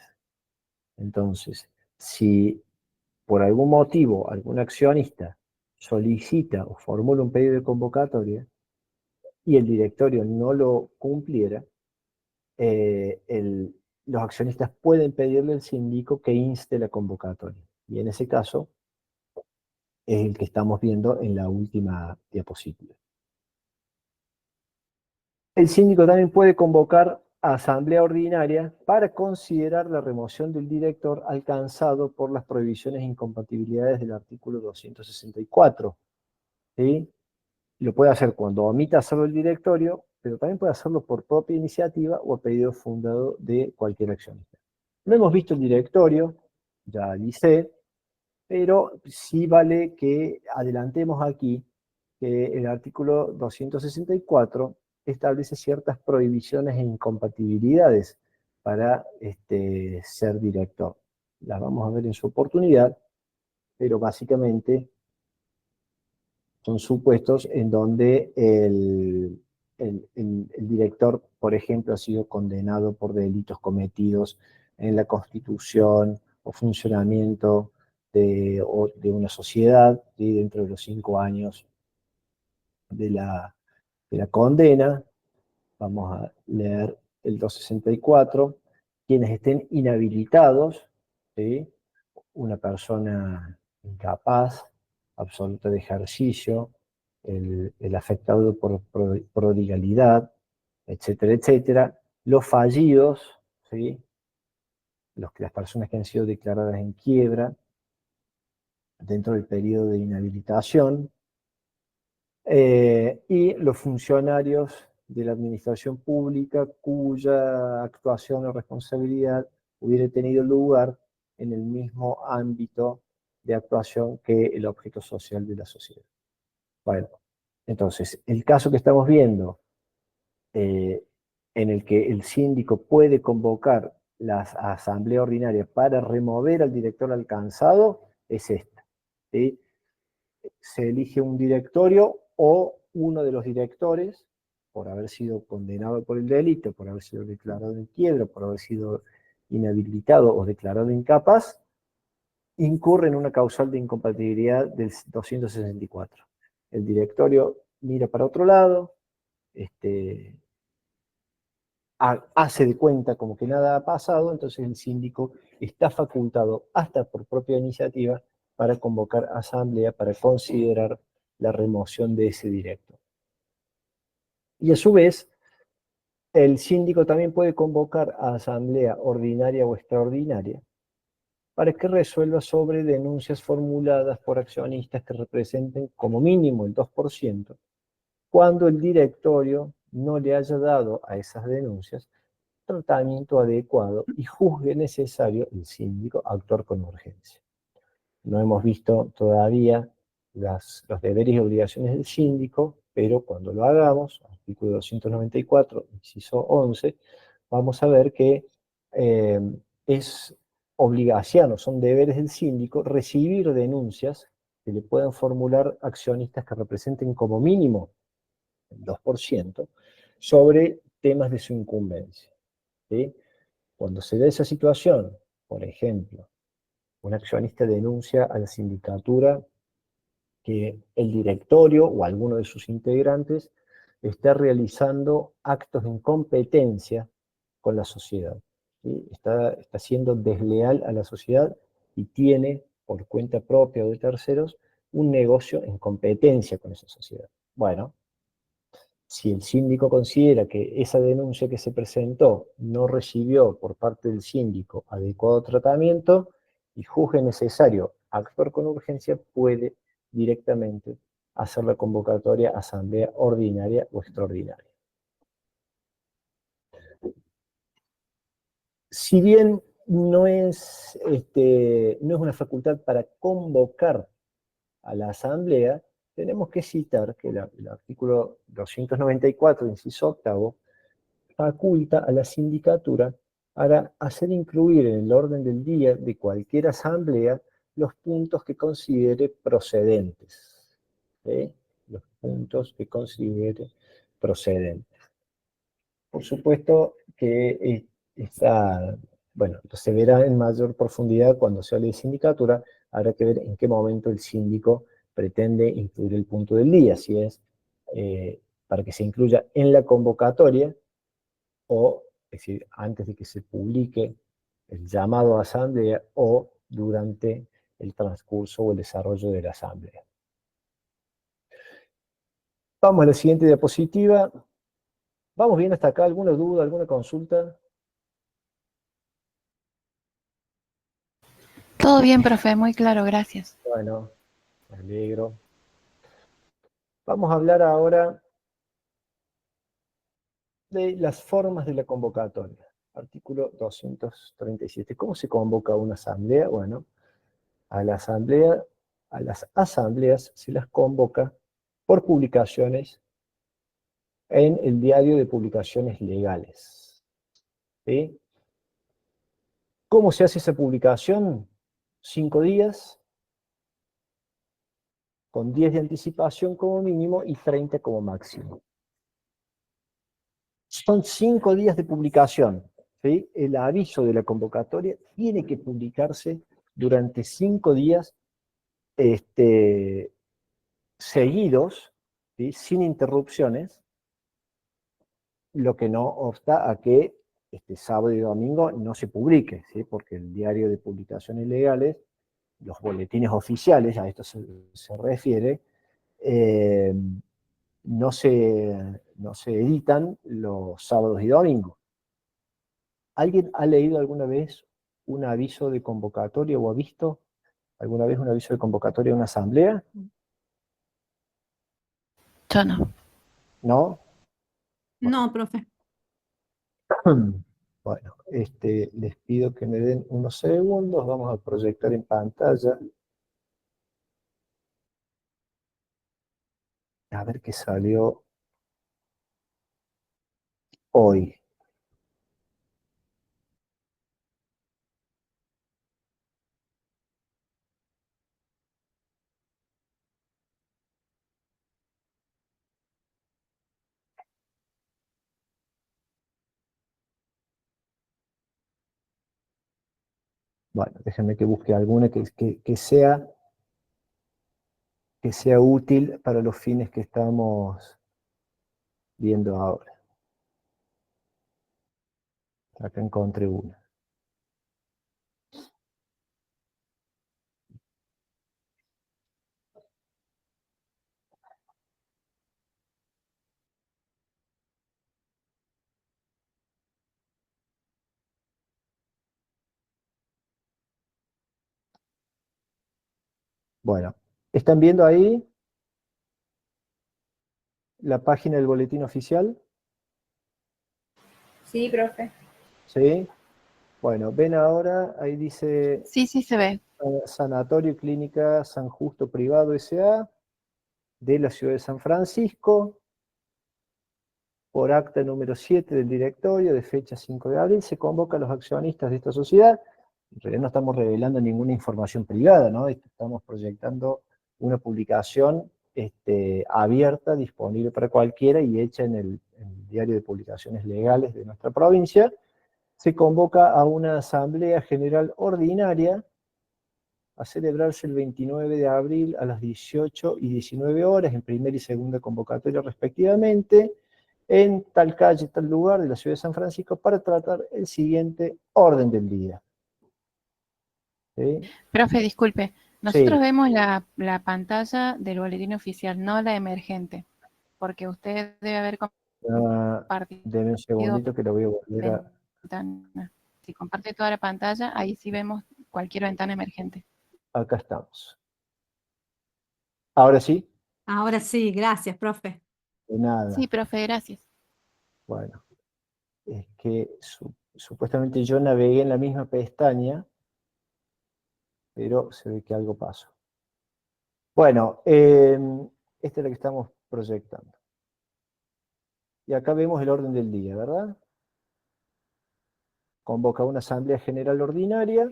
Entonces, si por algún motivo algún accionista solicita o formula un pedido de convocatoria y el directorio no lo cumpliera, los accionistas pueden pedirle al síndico que inste la convocatoria. Y en ese caso es el que estamos viendo en la última diapositiva. El síndico también puede convocar a asamblea ordinaria para considerar la remoción del director alcanzado por las prohibiciones e incompatibilidades del artículo 264. ¿Sí? Lo puede hacer cuando omita hacerlo el directorio, pero también puede hacerlo por propia iniciativa o a pedido fundado de cualquier accionista. No hemos visto el directorio, ya avisé, pero sí vale que adelantemos aquí que el artículo 264 establece ciertas prohibiciones e incompatibilidades para ser director. Las vamos a ver en su oportunidad, pero básicamente son supuestos en donde el director, por ejemplo, ha sido condenado por delitos cometidos en la constitución o funcionamiento de una sociedad, ¿sí? Dentro de los 5 años de la condena. Vamos a leer el 264, quienes estén inhabilitados, ¿sí? Una persona incapaz, absoluta de ejercicio, el afectado por prodigalidad, etcétera, etcétera. Los fallidos, ¿sí? Las personas que han sido declaradas en quiebra dentro del periodo de inhabilitación, y los funcionarios de la administración pública cuya actuación o responsabilidad hubiera tenido lugar en el mismo ámbito de actuación que el objeto social de la sociedad. Bueno, entonces, el caso que estamos viendo, en el que el síndico puede convocar la asamblea ordinaria para remover al director alcanzado, es esta, ¿sí? Se elige un directorio o uno de los directores, por haber sido condenado por el delito, por haber sido declarado en quiebra, por haber sido inhabilitado o declarado incapaz, incurre en una causal de incompatibilidad del 264. El directorio mira para otro lado, hace de cuenta como que nada ha pasado, entonces el síndico está facultado, hasta por propia iniciativa, para convocar asamblea para considerar la remoción de ese director. Y a su vez, el síndico también puede convocar a asamblea ordinaria o extraordinaria para que resuelva sobre denuncias formuladas por accionistas que representen como mínimo el 2%, cuando el directorio no le haya dado a esas denuncias tratamiento adecuado y juzgue necesario el síndico actuar con urgencia. No hemos visto todavía los deberes y obligaciones del síndico, pero cuando lo hagamos, artículo 294, inciso 11, vamos a ver que es obligación, o son deberes del síndico, recibir denuncias que le puedan formular accionistas que representen como mínimo el 2% sobre temas de su incumbencia, ¿sí? Cuando se da esa situación, por ejemplo, un accionista denuncia a la sindicatura que el directorio o alguno de sus integrantes está realizando actos de incompetencia con la sociedad, ¿sí? Está siendo desleal a la sociedad y tiene, por cuenta propia o de terceros, un negocio en competencia con esa sociedad. Bueno, si el síndico considera que esa denuncia que se presentó no recibió por parte del síndico adecuado tratamiento y juzgue necesario actuar con urgencia, puede directamente hacer la convocatoria a asamblea ordinaria o extraordinaria. Si bien no es una facultad para convocar a la asamblea, tenemos que citar que el artículo 294, inciso octavo, faculta a la sindicatura para hacer incluir en el orden del día de cualquier asamblea los puntos que considere procedentes, ¿sí? Los puntos que considere procedentes. Por supuesto que bueno, se verá en mayor profundidad cuando se hable de sindicatura. Habrá que ver en qué momento el síndico pretende incluir el punto del día, si es para que se incluya en la convocatoria o, es decir, antes de que se publique el llamado a asamblea o durante el transcurso o el desarrollo de la asamblea. Vamos a la siguiente diapositiva. ¿Vamos bien hasta acá? ¿Alguna duda, alguna consulta? Todo bien, profe, muy claro, gracias. Bueno, me alegro. Vamos a hablar ahora de las formas de la convocatoria. Artículo 237. ¿Cómo se convoca una asamblea? Bueno, a las asambleas se las convoca por publicaciones en el diario de publicaciones legales, ¿sí? ¿Cómo se hace esa publicación? 5 días, con 10 de anticipación como mínimo y 30 como máximo. Son 5 días de publicación, ¿sí? El aviso de la convocatoria tiene que publicarse durante 5 días seguidos, ¿sí? Sin interrupciones, lo que no obsta a que este sábado y domingo no se publique, ¿sí? Porque el diario de publicaciones legales, los boletines oficiales, a esto se refiere, eh, no se editan los sábados y domingos. ¿Alguien ha leído alguna vez un aviso de convocatoria o ha visto alguna vez un aviso de convocatoria a una asamblea? Yo no. ¿No? No, profe. Bueno, les pido que me den unos segundos, vamos a proyectar en pantalla. A ver qué salió hoy. Bueno, déjenme que busque alguna que sea útil para los fines que estamos viendo ahora. Acá encontré una. Bueno, ¿están viendo ahí la página del boletín oficial? Sí, profe. ¿Sí? Bueno, ven ahora, ahí dice Sí, sí se ve. Sanatorio y Clínica San Justo Privado S.A. de la ciudad de San Francisco, por acta número 7 del directorio, de fecha 5 de abril, se convoca a los accionistas de esta sociedad. En realidad no estamos revelando ninguna información privada, ¿no? Estamos proyectando una publicación abierta, disponible para cualquiera y hecha en el diario de publicaciones legales de nuestra provincia. Se convoca a una asamblea general ordinaria a celebrarse el 29 de abril a las 18 y 19 horas, en primera y segunda convocatoria respectivamente, en tal calle, tal lugar de la ciudad de San Francisco, para tratar el siguiente orden del día. ¿Sí? Profe, disculpe. Sí. Nosotros vemos la pantalla del boletín oficial, no la emergente, porque usted debe haber compartido Denme un segundito que lo voy a volver a... ventana. Si comparte toda la pantalla, ahí sí vemos cualquier ventana emergente. Acá estamos. ¿Ahora sí? Ahora sí, gracias, profe. De nada. Sí, profe, gracias. Bueno, es que supuestamente yo navegué en la misma pestaña, pero se ve que algo pasó. Bueno, esta es la que estamos proyectando. Y acá vemos el orden del día, ¿verdad? Convoca una asamblea general ordinaria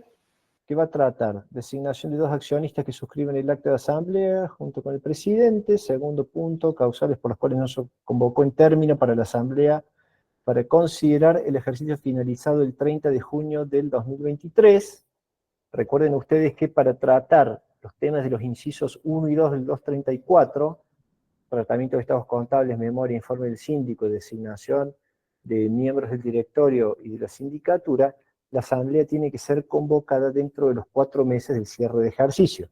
que va a tratar designación de 2 accionistas que suscriben el acta de asamblea junto con el presidente. Segundo punto, causales por las cuales no se convocó en término para la asamblea para considerar el ejercicio finalizado el 30 de junio del 2023. Recuerden ustedes que para tratar los temas de los incisos 1 y 2 del 234, tratamiento de estados contables, memoria, informe del síndico, designación de miembros del directorio y de la sindicatura, la asamblea tiene que ser convocada dentro de los 4 meses del cierre de ejercicio.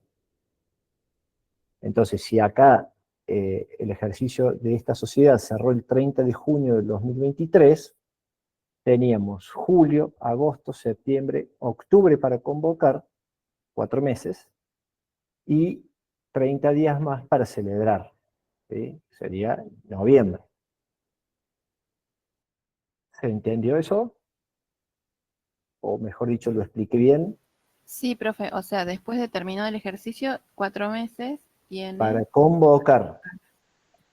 Entonces, si acá el ejercicio de esta sociedad cerró el 30 de junio del 2023, teníamos julio, agosto, septiembre, octubre para convocar, 4 meses, y 30 días más para celebrar. ¿Sí? Sería noviembre. ¿Se entendió eso? O mejor dicho, lo expliqué bien. Sí, profe, o sea, después de terminado el ejercicio, 4 meses Para tiene convocar.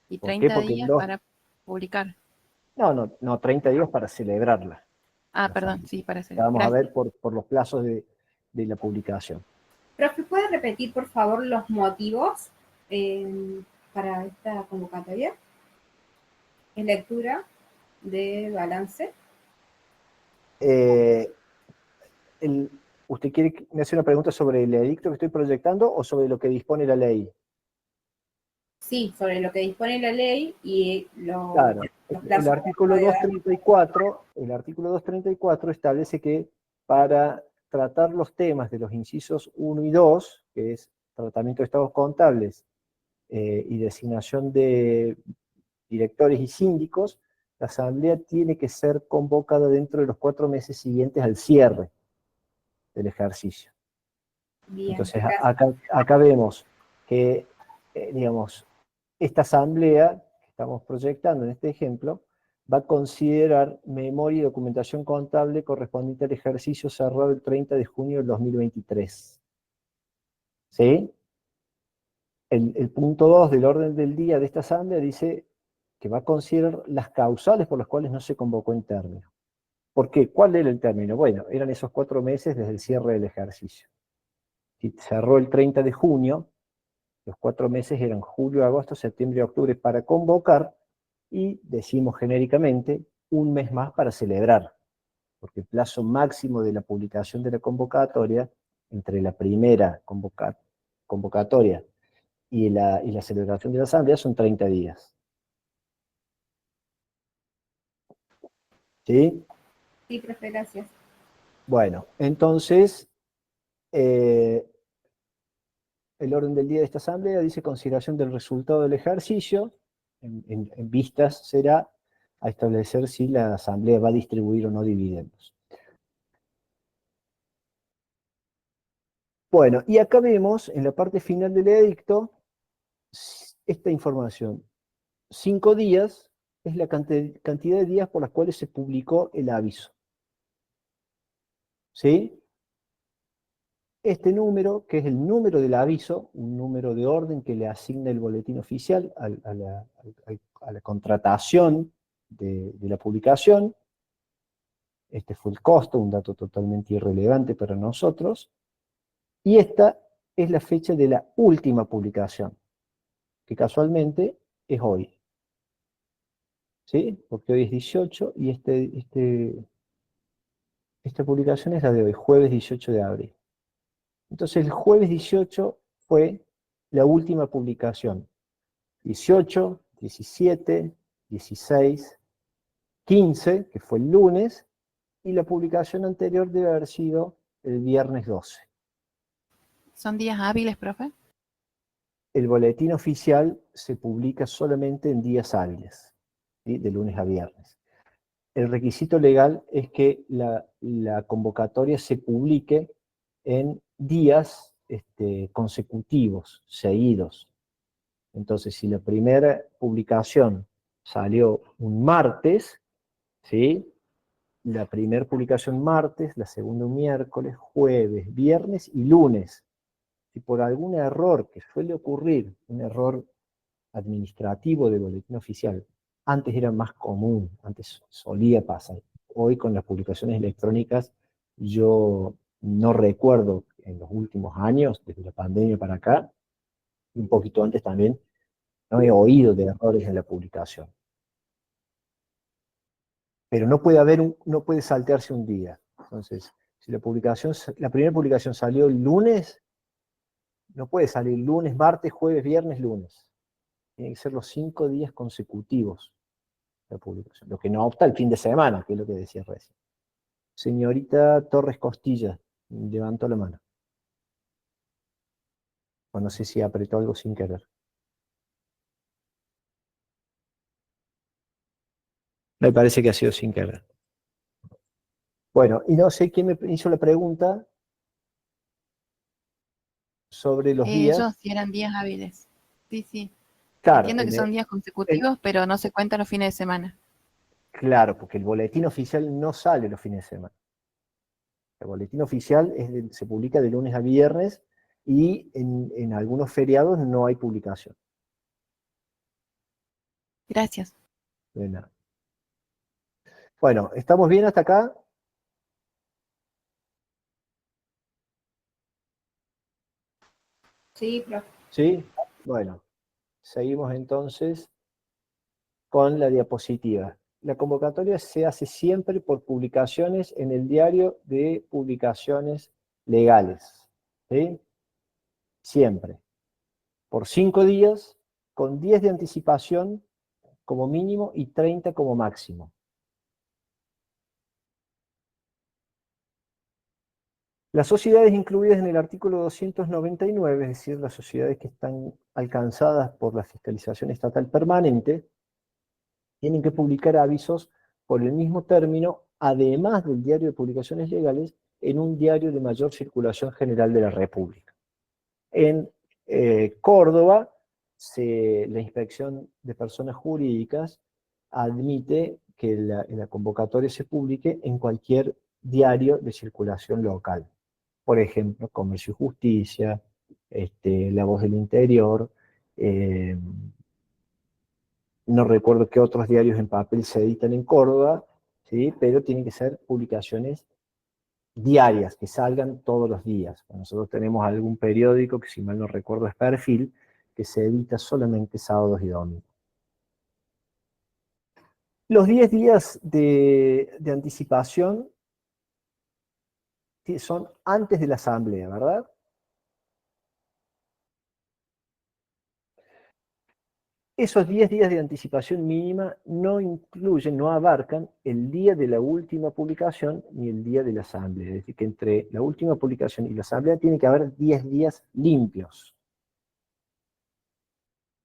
y ¿Por qué? 30 Porque días para publicar. no, 30 días para celebrarla. Ah, La perdón, asamblea. sí, parece. Ya vamos a Gracias. ver por los plazos de la publicación. Profe, ¿puede repetir, por favor, los motivos para esta convocatoria? ¿Es lectura de balance? Eh, ¿Usted quiere que me hace una pregunta sobre el edicto que estoy proyectando o sobre lo que dispone la ley? Sí, sobre lo que dispone la ley y Claro, los el plazos. artículo 234, el artículo 234 establece que para tratar los temas de los incisos 1 y 2, que es tratamiento de estados contables y designación de directores y síndicos, la asamblea tiene que ser convocada dentro de los 4 meses siguientes al cierre del ejercicio. Bien, Entonces, gracias. acá vemos que, digamos, esta asamblea que estamos proyectando en este ejemplo va a considerar memoria y documentación contable correspondiente al ejercicio cerrado el 30 de junio del 2023. ¿Sí? El punto 2 del orden del día de esta asamblea dice que va a considerar las causales por las cuales no se convocó en término. ¿Por qué? ¿Cuál era el término? Bueno, eran esos 4 meses desde el cierre del ejercicio. Si cerró el 30 de junio, los 4 meses eran julio, agosto, septiembre y octubre para convocar, y decimos genéricamente un mes más para celebrar, porque el plazo máximo de la publicación de la convocatoria, entre la primera convocatoria y la celebración de la asamblea, son 30 días. ¿Sí? Sí, profe, gracias. Bueno, entonces, el orden del día de esta asamblea dice consideración del resultado del ejercicio, en vistas será a establecer si la asamblea va a distribuir o no dividendos. Bueno, y acá vemos en la parte final del edicto esta información. 5 días es la cantidad de días por las cuales se publicó el aviso. ¿Sí? Este número, que es el número del aviso, un número de orden que le asigna el boletín oficial a la contratación de la publicación. Este fue el costo, un dato totalmente irrelevante para nosotros. Y esta es la fecha de la última publicación, que casualmente es hoy. ¿Sí? Porque hoy es 18 y esta publicación es la de hoy, jueves 18 de abril. Entonces el jueves 18 fue la última publicación. 18, 17, 16, 15, que fue el lunes, y la publicación anterior debe haber sido el viernes 12. ¿Son días hábiles, profe? El boletín oficial se publica solamente en días hábiles, ¿sí? De lunes a viernes. El requisito legal es que la convocatoria se publique en días consecutivos, seguidos. Entonces, si la primera publicación salió un martes, ¿sí? La primera publicación martes, la segunda un miércoles, jueves, viernes y lunes. Si por algún error que suele ocurrir, un error administrativo de boletín oficial, antes era más común, antes solía pasar. Hoy con las publicaciones electrónicas yo no recuerdo en los últimos años, desde la pandemia para acá, y un poquito antes también, no he oído de errores en la publicación. Pero no puede no puede saltearse un día. Entonces, si la primera publicación salió el lunes, no puede salir lunes, martes, jueves, viernes, lunes. Tienen que ser los 5 días consecutivos la publicación. Lo que no opta el fin de semana, que es lo que decía recién. Señorita Torres Costilla, levantó la mano. O no sé si apretó algo sin querer. Me parece que ha sido sin querer. Bueno, y no sé quién me hizo la pregunta sobre los días. Ellos sí eran días hábiles. Sí, sí. Claro, Entiendo que son días consecutivos, pero no se cuentan los fines de semana. claro, porque el boletín oficial no sale los fines de semana. El boletín oficial se publica de lunes a viernes y en algunos feriados no hay publicación. Gracias. De nada. Bueno, ¿estamos bien hasta acá? Sí, profe. ¿Sí? Bueno, seguimos entonces con la diapositiva. La convocatoria se hace siempre por publicaciones en el diario de publicaciones legales. ¿Sí? Siempre. Por 5 días con 10 de anticipación como mínimo y 30 como máximo. Las sociedades incluidas en el artículo 299, es decir, las sociedades que están alcanzadas por la fiscalización estatal permanente, tienen que publicar avisos por el mismo término, además del diario de publicaciones legales, en un diario de mayor circulación general de la República. En Córdoba, la Inspección de Personas Jurídicas admite que la convocatoria se publique en cualquier diario de circulación local. Por ejemplo, Comercio y Justicia, La Voz del Interior, no recuerdo qué otros diarios en papel se editan en Córdoba, ¿sí? Pero tienen que ser publicaciones diarias, que salgan todos los días. Nosotros tenemos algún periódico, que si mal no recuerdo es Perfil, que se edita solamente sábados y domingos. Los 10 días de anticipación son antes de la asamblea, ¿verdad? Esos 10 días de anticipación mínima no incluyen, no abarcan el día de la última publicación ni el día de la asamblea. Es decir, que entre la última publicación y la asamblea tiene que haber 10 días limpios,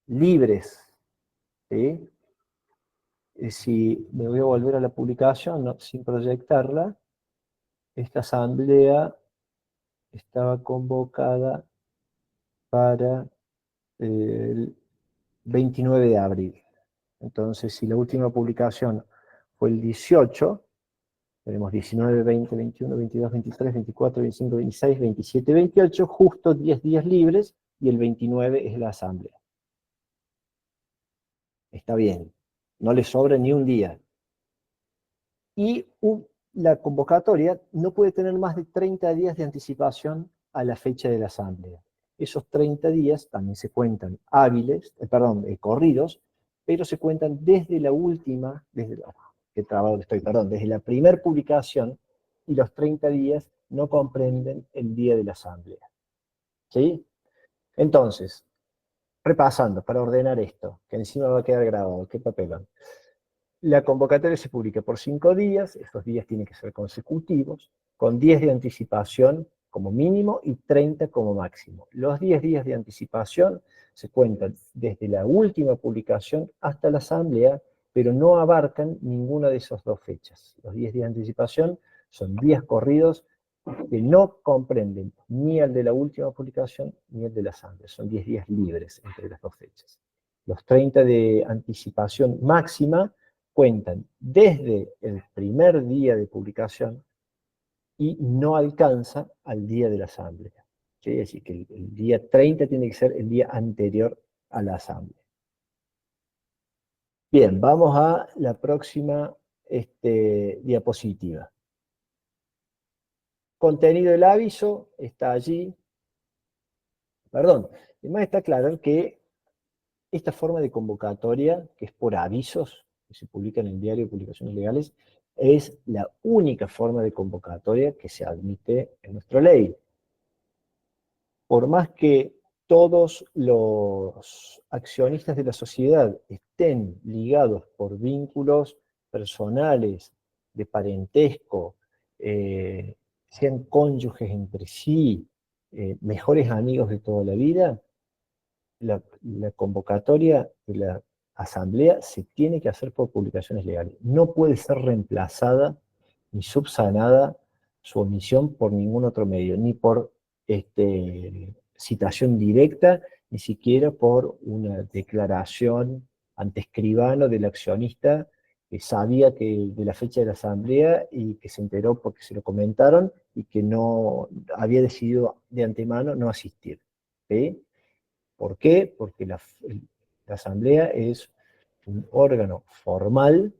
libres. ¿Sí? Si me voy a volver a la publicación, sin proyectarla, esta asamblea estaba convocada para el 29 de abril. Entonces, si la última publicación fue el 18, tenemos 19, 20, 21, 22, 23, 24, 25, 26, 27, 28, justo 10 días libres, y el 29 es la asamblea. Está bien, no le sobra ni un día. Y la convocatoria no puede tener más de 30 días de anticipación a la fecha de la asamblea. Esos 30 días también se cuentan hábiles, corridos, pero se cuentan desde la última, desde la primera publicación, y los 30 días no comprenden el día de la asamblea. ¿Sí? Entonces, repasando, para ordenar esto, que encima va a quedar grabado, qué papelón. La convocatoria se publica por 5 días, esos días tienen que ser consecutivos, con 10 de anticipación como mínimo y 30 como máximo. Los 10 días de anticipación se cuentan desde la última publicación hasta la asamblea, pero no abarcan ninguna de esas dos fechas. Los 10 días de anticipación son días corridos que no comprenden ni el de la última publicación ni el de la asamblea. Son 10 días libres entre las dos fechas. Los 30 de anticipación máxima cuentan desde el primer día de publicación y no alcanza al día de la asamblea. ¿Sí? Es decir, que el día 30 tiene que ser el día anterior a la asamblea. Bien, vamos a la próxima diapositiva. Contenido del aviso está allí. Perdón, además está claro que esta forma de convocatoria, que es por avisos, que se publica en el diario de publicaciones legales, es la única forma de convocatoria que se admite en nuestra ley. Por más que todos los accionistas de la sociedad estén ligados por vínculos personales, de parentesco, sean cónyuges entre sí, mejores amigos de toda la vida, la convocatoria de la asamblea se tiene que hacer por publicaciones legales. No puede ser reemplazada ni subsanada su omisión por ningún otro medio, ni por citación directa, ni siquiera por una declaración ante escribano del accionista que sabía que de la fecha de la asamblea y que se enteró porque se lo comentaron y que no había decidido de antemano no asistir. ¿Sí? ¿Por qué? Porque la asamblea es un órgano formal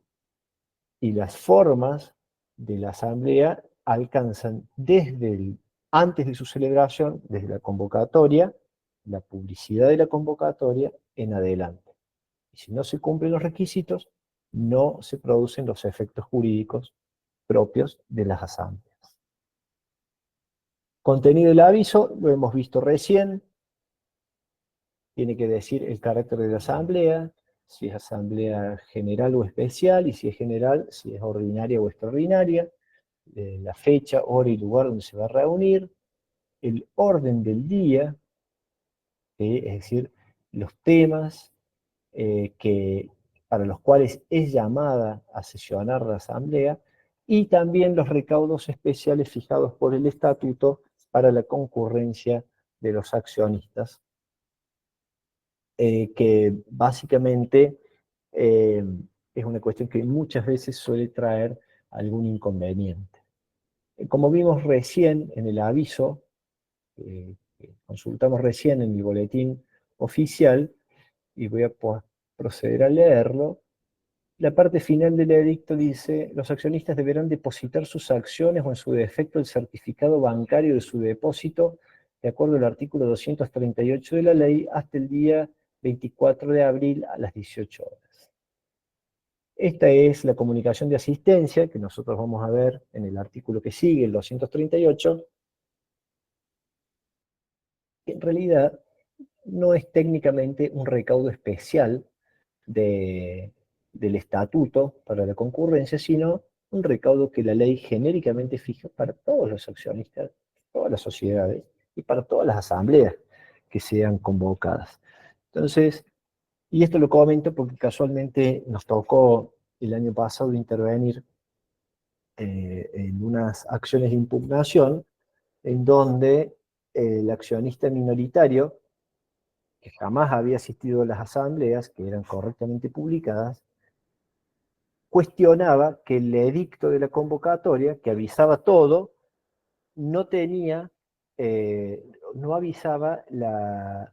y las formas de la asamblea alcanzan desde antes de su celebración, desde la convocatoria, la publicidad de la convocatoria en adelante. Y si no se cumplen los requisitos, no se producen los efectos jurídicos propios de las asambleas. Contenido del aviso, lo hemos visto recién. tiene que decir el carácter de la asamblea, si es asamblea general o especial, y si es general, si es ordinaria o extraordinaria, la fecha, hora y lugar donde se va a reunir, el orden del día, es decir, los temas para los cuales es llamada a sesionar la asamblea, y también los recaudos especiales fijados por el estatuto para la concurrencia de los accionistas, que básicamente es una cuestión que muchas veces suele traer algún inconveniente. Como vimos recién en el aviso, que consultamos recién en el boletín oficial, y voy a proceder a leerlo, la parte final del edicto dice: los accionistas deberán depositar sus acciones o en su defecto el certificado bancario de su depósito, de acuerdo al artículo 238 de la ley, hasta el día 24 de abril a las 18 horas. Esta es la comunicación de asistencia que nosotros vamos a ver en el artículo que sigue, el 238, que en realidad no es técnicamente un recaudo especial del estatuto para la concurrencia, sino un recaudo que la ley genéricamente fija para todos los accionistas, todas las sociedades y para todas las asambleas que sean convocadas. Entonces, y esto lo comento porque casualmente nos tocó el año pasado intervenir en unas acciones de impugnación en donde el accionista minoritario, que jamás había asistido a las asambleas, que eran correctamente publicadas, cuestionaba que el edicto de la convocatoria, que avisaba todo, no tenía, no avisaba la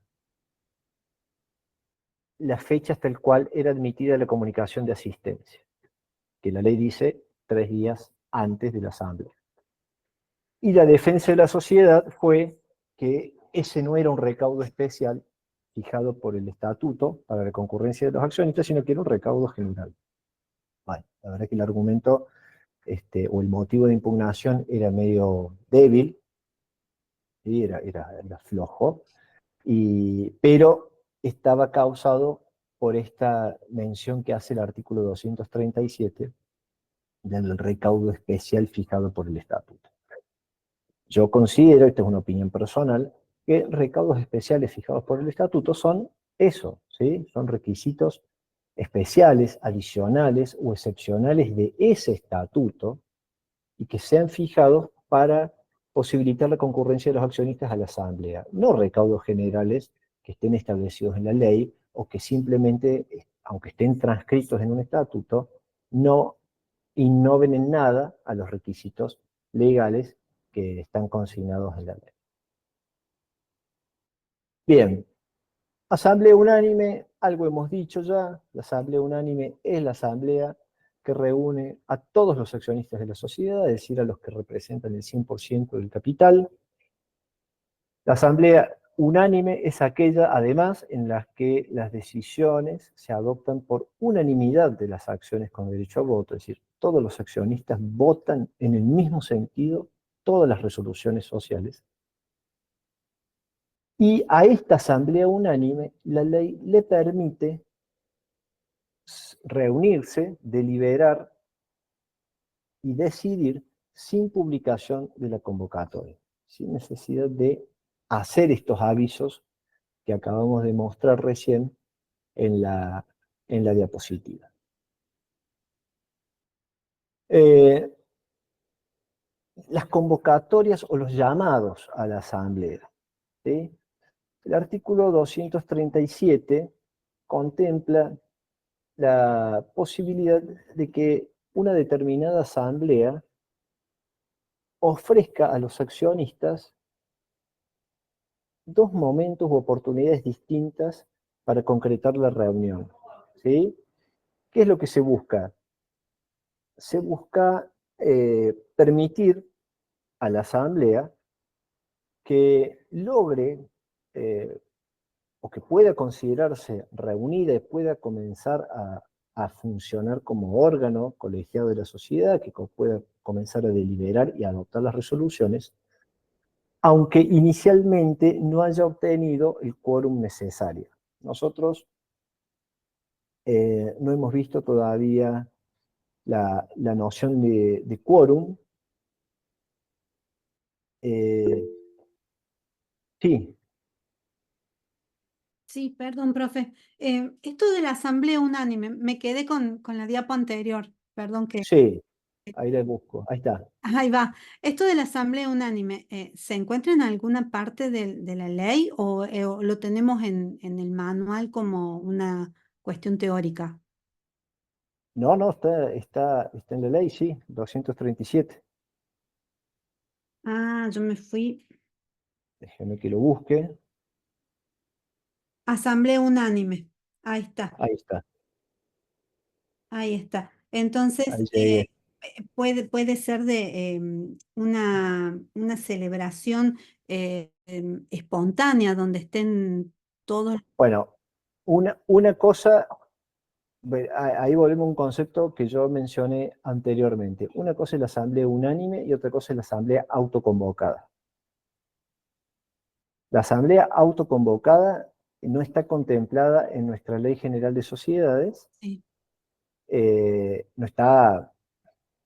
fecha hasta el cual era admitida la comunicación de asistencia, que la ley dice 3 días antes de la asamblea. Y la defensa de la sociedad fue que ese no era un recaudo especial fijado por el estatuto para la concurrencia de los accionistas, sino que era un recaudo general. Bueno, la verdad que el argumento o el motivo de impugnación era medio débil, ¿sí? Era flojo, pero estaba causado por esta mención que hace el artículo 237 del recaudo especial fijado por el estatuto. Yo considero, esta es una opinión personal, que recaudos especiales fijados por el estatuto son eso, ¿sí? Son requisitos especiales, adicionales o excepcionales de ese estatuto, y que sean fijados para posibilitar la concurrencia de los accionistas a la asamblea, no recaudos generales que estén establecidos en la ley o que simplemente, aunque estén transcritos en un estatuto, no innoven en nada a los requisitos legales que están consignados en la ley. Bien, asamblea unánime, algo hemos dicho ya, la asamblea unánime es la asamblea que reúne a todos los accionistas de la sociedad, es decir, a los que representan el 100% del capital. La asamblea unánime es aquella, además, en la que las decisiones se adoptan por unanimidad de las acciones con derecho a voto, es decir, todos los accionistas votan en el mismo sentido todas las resoluciones sociales. Y a esta asamblea unánime la ley le permite reunirse, deliberar y decidir sin publicación de la convocatoria, sin necesidad de hacer estos avisos que acabamos de mostrar recién en la diapositiva. Las convocatorias o los llamados a la asamblea, ¿sí? El artículo 237 contempla la posibilidad de que una determinada asamblea ofrezca a los accionistas 2 momentos u oportunidades distintas para concretar la reunión, ¿sí? ¿Qué es lo que se busca? Se busca permitir a la asamblea que logre o que pueda considerarse reunida y pueda comenzar a funcionar como órgano colegiado de la sociedad, que pueda comenzar a deliberar y a adoptar las resoluciones, aunque inicialmente no haya obtenido el quórum necesario. nosotros no hemos visto todavía la noción de quórum. Sí, Sí, perdón, profe. Esto de la asamblea unánime, me quedé con la diapo anterior. Perdón que... sí, ahí la busco, ahí está. Ahí va. Esto de la asamblea unánime, ¿se encuentra en alguna parte de la ley o lo tenemos en el manual como una cuestión teórica? No, no, está en la ley, sí, 237. Ah, yo me fui. Déjeme que lo busque. Asamblea unánime. Ahí está, Ahí está, ahí está. Entonces, ahí llegué. puede ser de una celebración espontánea donde estén todos. Bueno, una cosa, ahí volvemos a un concepto que yo mencioné anteriormente. Una cosa es la asamblea unánime y otra cosa es la asamblea autoconvocada. La asamblea autoconvocada no está contemplada en nuestra Ley General de Sociedades, Sí. no está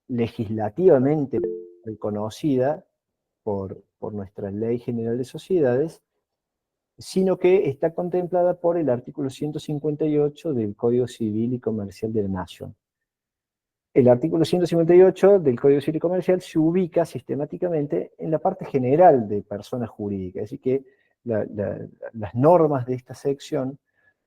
legislativamente reconocida por nuestra Ley General de Sociedades, sino que está contemplada por el artículo 158 del Código Civil y Comercial de la Nación. El artículo 158 del Código Civil y Comercial se ubica sistemáticamente en la parte general de personas jurídicas, así que las normas de esta sección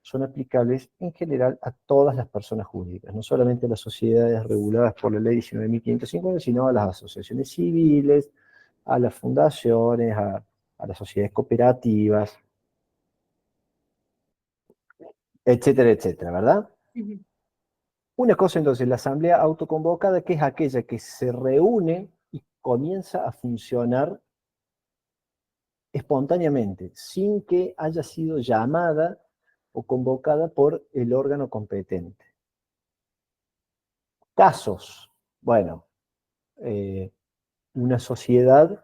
son aplicables en general a todas las personas jurídicas, no solamente a las sociedades reguladas por la ley 19.550, sino a las asociaciones civiles, a las fundaciones, a las sociedades cooperativas, etcétera, etcétera, ¿verdad? Ujú. Una cosa entonces, la asamblea autoconvocada, que es aquella que se reúne y comienza a funcionar espontáneamente, sin que haya sido llamada o convocada por el órgano competente. Casos, bueno, una sociedad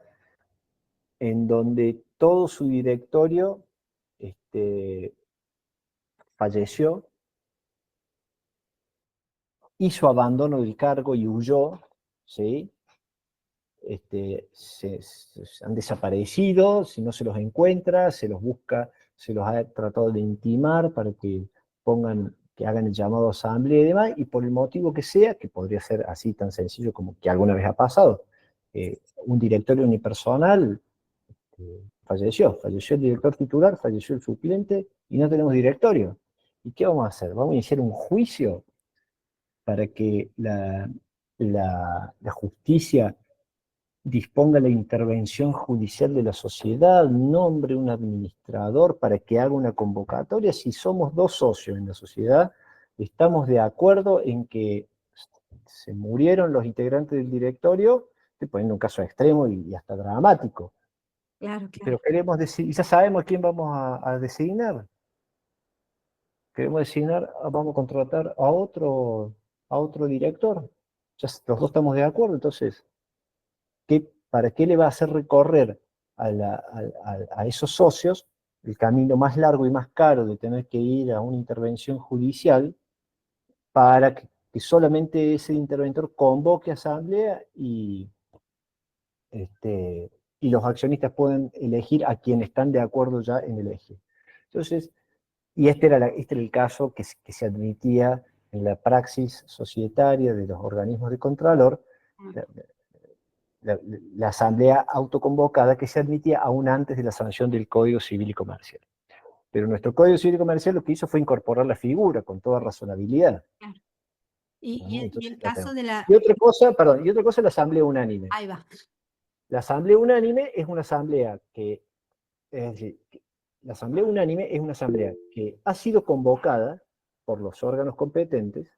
en donde todo su directorio falleció, hizo abandono del cargo y huyó, ¿sí? Se han desaparecido, si no se los encuentra, se los busca, se los ha tratado de intimar para que que hagan el llamado a asamblea y demás, y por el motivo que sea, que podría ser así tan sencillo como que alguna vez ha pasado, un directorio unipersonal falleció el director titular, falleció el suplente, y no tenemos directorio. ¿Y qué vamos a hacer? ¿Vamos a iniciar un juicio para que la justicia disponga la intervención judicial de la sociedad, nombre un administrador para que haga una convocatoria? Si somos dos socios en la sociedad, estamos de acuerdo en que se murieron los integrantes del directorio, estoy poniendo un caso extremo y hasta dramático, Claro, claro. pero queremos decir, ya sabemos quién vamos a designar. Queremos designar, vamos a contratar a otro director. Ya los dos estamos de acuerdo, entonces, ¿para qué le va a hacer recorrer a esos socios el camino más largo y más caro de tener que ir a una intervención judicial para que solamente ese interventor convoque asamblea y los accionistas pueden elegir a quien están de acuerdo ya en elegir? Entonces, y este era el caso que se admitía en la praxis societaria de los organismos de contralor, la, la asamblea autoconvocada, que se admitía aún antes de la sanción del Código Civil y Comercial. Pero nuestro Código Civil y Comercial lo que hizo fue incorporar la figura con toda razonabilidad. Claro. Y Entonces, el caso de la... y otra cosa es la asamblea unánime. Ahí va. La asamblea unánime es una asamblea que, es decir, la asamblea unánime es una asamblea que ha sido convocada por los órganos competentes.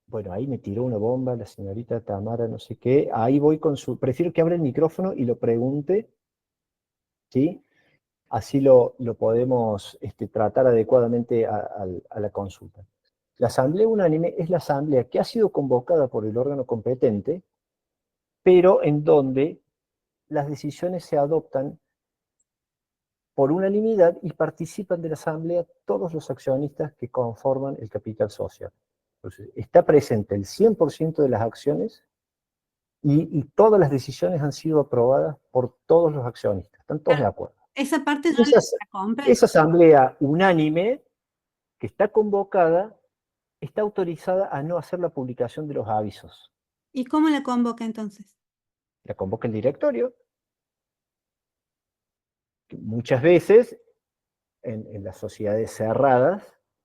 Bueno, ahí me tiró una bomba la señorita Tamara, no sé qué. Ahí voy con su... Prefiero que abra el micrófono y lo pregunte, ¿sí? Así lo podemos tratar adecuadamente a la consulta. La asamblea unánime es la asamblea que ha sido convocada por el órgano competente, pero en donde las decisiones se adoptan por unanimidad y participan de la asamblea todos los accionistas que conforman el capital social. Entonces, está presente el 100% de las acciones y todas las decisiones han sido aprobadas por todos los accionistas, están todos de acuerdo. Esa parte yo Esa, la compré. esa asamblea unánime que está convocada está autorizada a no hacer la publicación de los avisos. ¿Y cómo la convoca entonces? La convoca el directorio. Que muchas veces, en las sociedades cerradas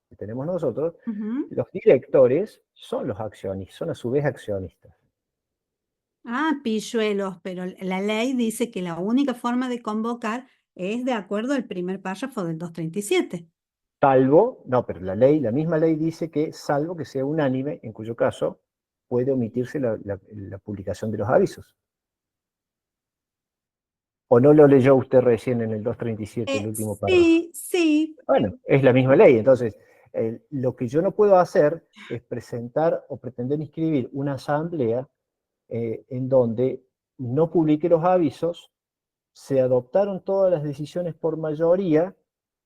que tenemos nosotros, Ujú. los directores son los accionistas, son a su vez accionistas. Ah, pilluelos, pero la ley dice que la única forma de convocar es de acuerdo al primer párrafo del 237. Salvo, no, pero la misma ley dice que salvo que sea unánime, en cuyo caso puede omitirse la publicación de los avisos. ¿O no lo leyó usted recién en el 237, el último párrafo? Sí, sí. Bueno, es la misma ley, entonces lo que yo no puedo hacer es presentar o pretender inscribir una asamblea en donde no publique los avisos, se adoptaron todas las decisiones por mayoría,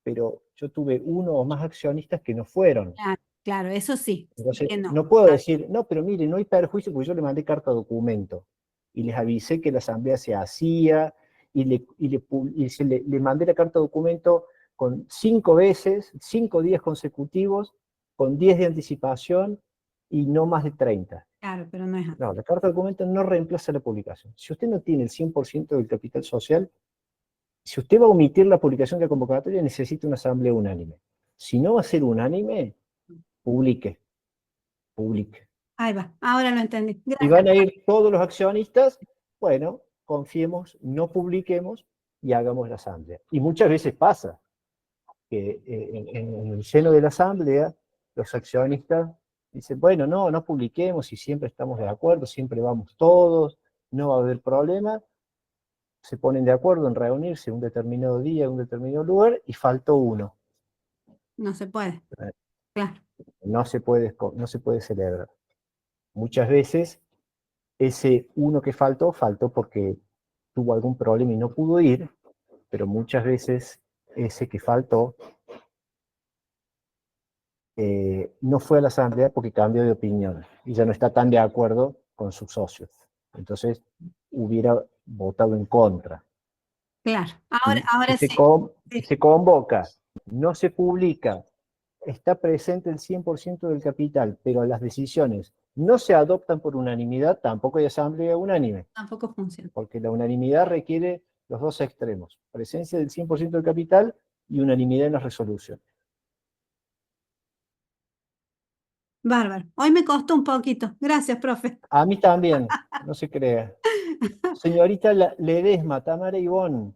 pero yo tuve uno o más accionistas que no fueron. Claro, eso sí. Entonces, que no. no puedo decir, no, pero mire, no hay perjuicio porque yo le mandé carta documento y les avisé que la asamblea se hacía y le mandé la carta documento con 5 veces, 5 días consecutivos, con 10 de anticipación y no más de 30. Claro, pero no es así. No, la carta documento no reemplaza la publicación. Si usted no tiene el 100% del capital social, si usted va a omitir la publicación de la convocatoria, necesita una asamblea unánime. Si no va a ser unánime, publique. Ahí va, ahora lo entendí. Si Gracias. van a ir todos los accionistas, bueno, confiemos, no publiquemos y hagamos la asamblea. Y muchas veces pasa que en el seno de la asamblea, los accionistas dicen, bueno, no publiquemos y siempre estamos de acuerdo, siempre vamos todos, no va a haber problema. Se ponen de acuerdo en reunirse un determinado día, en un determinado lugar, y faltó uno. No se puede. Claro. No se puede celebrar. Muchas veces ese uno que faltó porque tuvo algún problema y no pudo ir, pero muchas veces ese que faltó no fue a la asamblea porque cambió de opinión y ya no está tan de acuerdo con sus socios. Entonces hubiera votado en contra. Claro. Ahora se sí. Se convoca, no se publica, está presente el 100% del capital, pero las decisiones no se adoptan por unanimidad, tampoco hay asamblea unánime. Tampoco funciona. Porque la unanimidad requiere los dos extremos, presencia del 100% del capital y unanimidad en las resoluciones. Bárbaro. Hoy me costó un poquito. Gracias, profe. A mí también, no se crea. Señorita Ledesma, Tamara Ivonne,